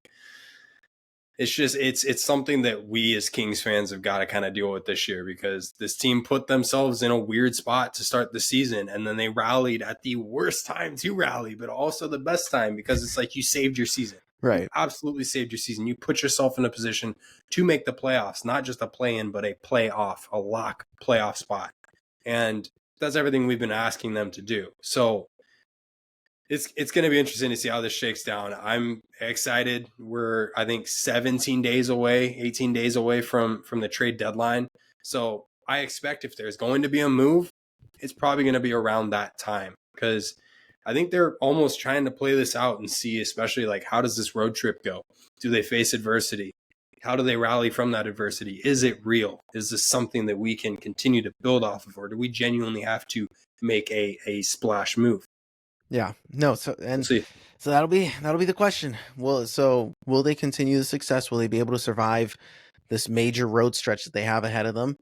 it's something that we as Kings fans have got to kind of deal with this year, because this team put themselves in a weird spot to start the season, and then they rallied at the worst time to rally, but also the best time, because it's like you saved your season. Right. You absolutely saved your season. You put yourself in a position to make the playoffs, not just a play-in, but a playoff, a lock playoff spot. And that's everything we've been asking them to do. So it's going to be interesting to see how this shakes down. I'm excited. We're, I think, 18 days away from the trade deadline. So I expect if there's going to be a move, it's probably going to be around that time, because I think they're almost trying to play this out and see, especially like, how does this road trip go? Do they face adversity? How do they rally from that adversity? Is it real? Is this something that we can continue to build off of, or do we genuinely have to make a splash move? Yeah. No. So We'll see. so that'll be the question. Will they continue the success? Will they be able to survive this major road stretch that they have ahead of them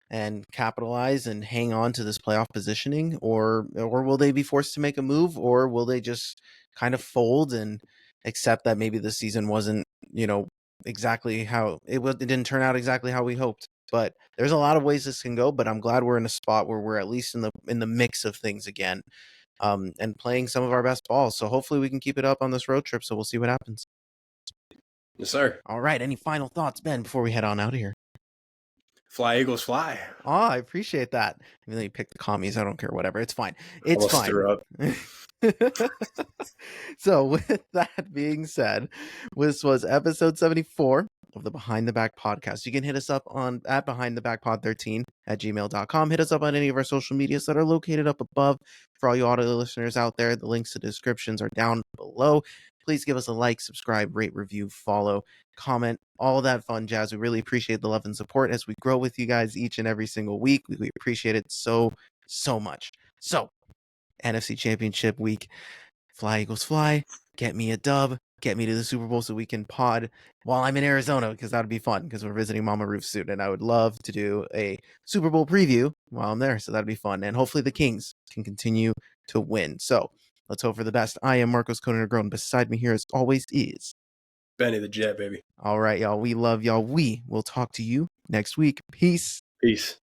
and capitalize and hang on to this playoff positioning, or will they be forced to make a move, or will they just kind of fold and accept that maybe the season wasn't, exactly how it didn't turn out exactly how we hoped. But there's a lot of ways this can go, but I'm glad we're in a spot where we're at least in the mix of things again, and playing some of our best balls. So hopefully we can keep it up on this road trip. So we'll see what happens. Yes, sir. All right. Any final thoughts, Ben, before we head on out of here? Fly, Eagles, fly. Oh, I appreciate that. Even though you picked the commies, I don't care. Whatever. It's fine. It's Almost fine. threw up. So, with that being said, this was episode 74 of the Behind the Back podcast. You can hit us up on at Behind the Back Pod 13 at gmail.com. Hit us up on any of our social medias that are located up above. For all you audio listeners out there, the links to the descriptions are down below. Please give us a like, subscribe, rate, review, follow, comment, all that fun jazz. We really appreciate the love and support as we grow with you guys each and every single week. We appreciate it so much. So, NFC Championship week. Fly, Eagles, fly. Get me a dub. Get me to the Super Bowl so we can pod while I'm in Arizona, because that'd be fun, because we're visiting Mama Ruth soon, and I would love to do a Super Bowl preview while I'm there, so that'd be fun. And hopefully the Kings can continue to win. So let's hope for the best. I am Marcos Conan. Beside me here, as always, is Benny the Jet, baby. All right, y'all. We love y'all. We will talk to you next week. Peace. Peace.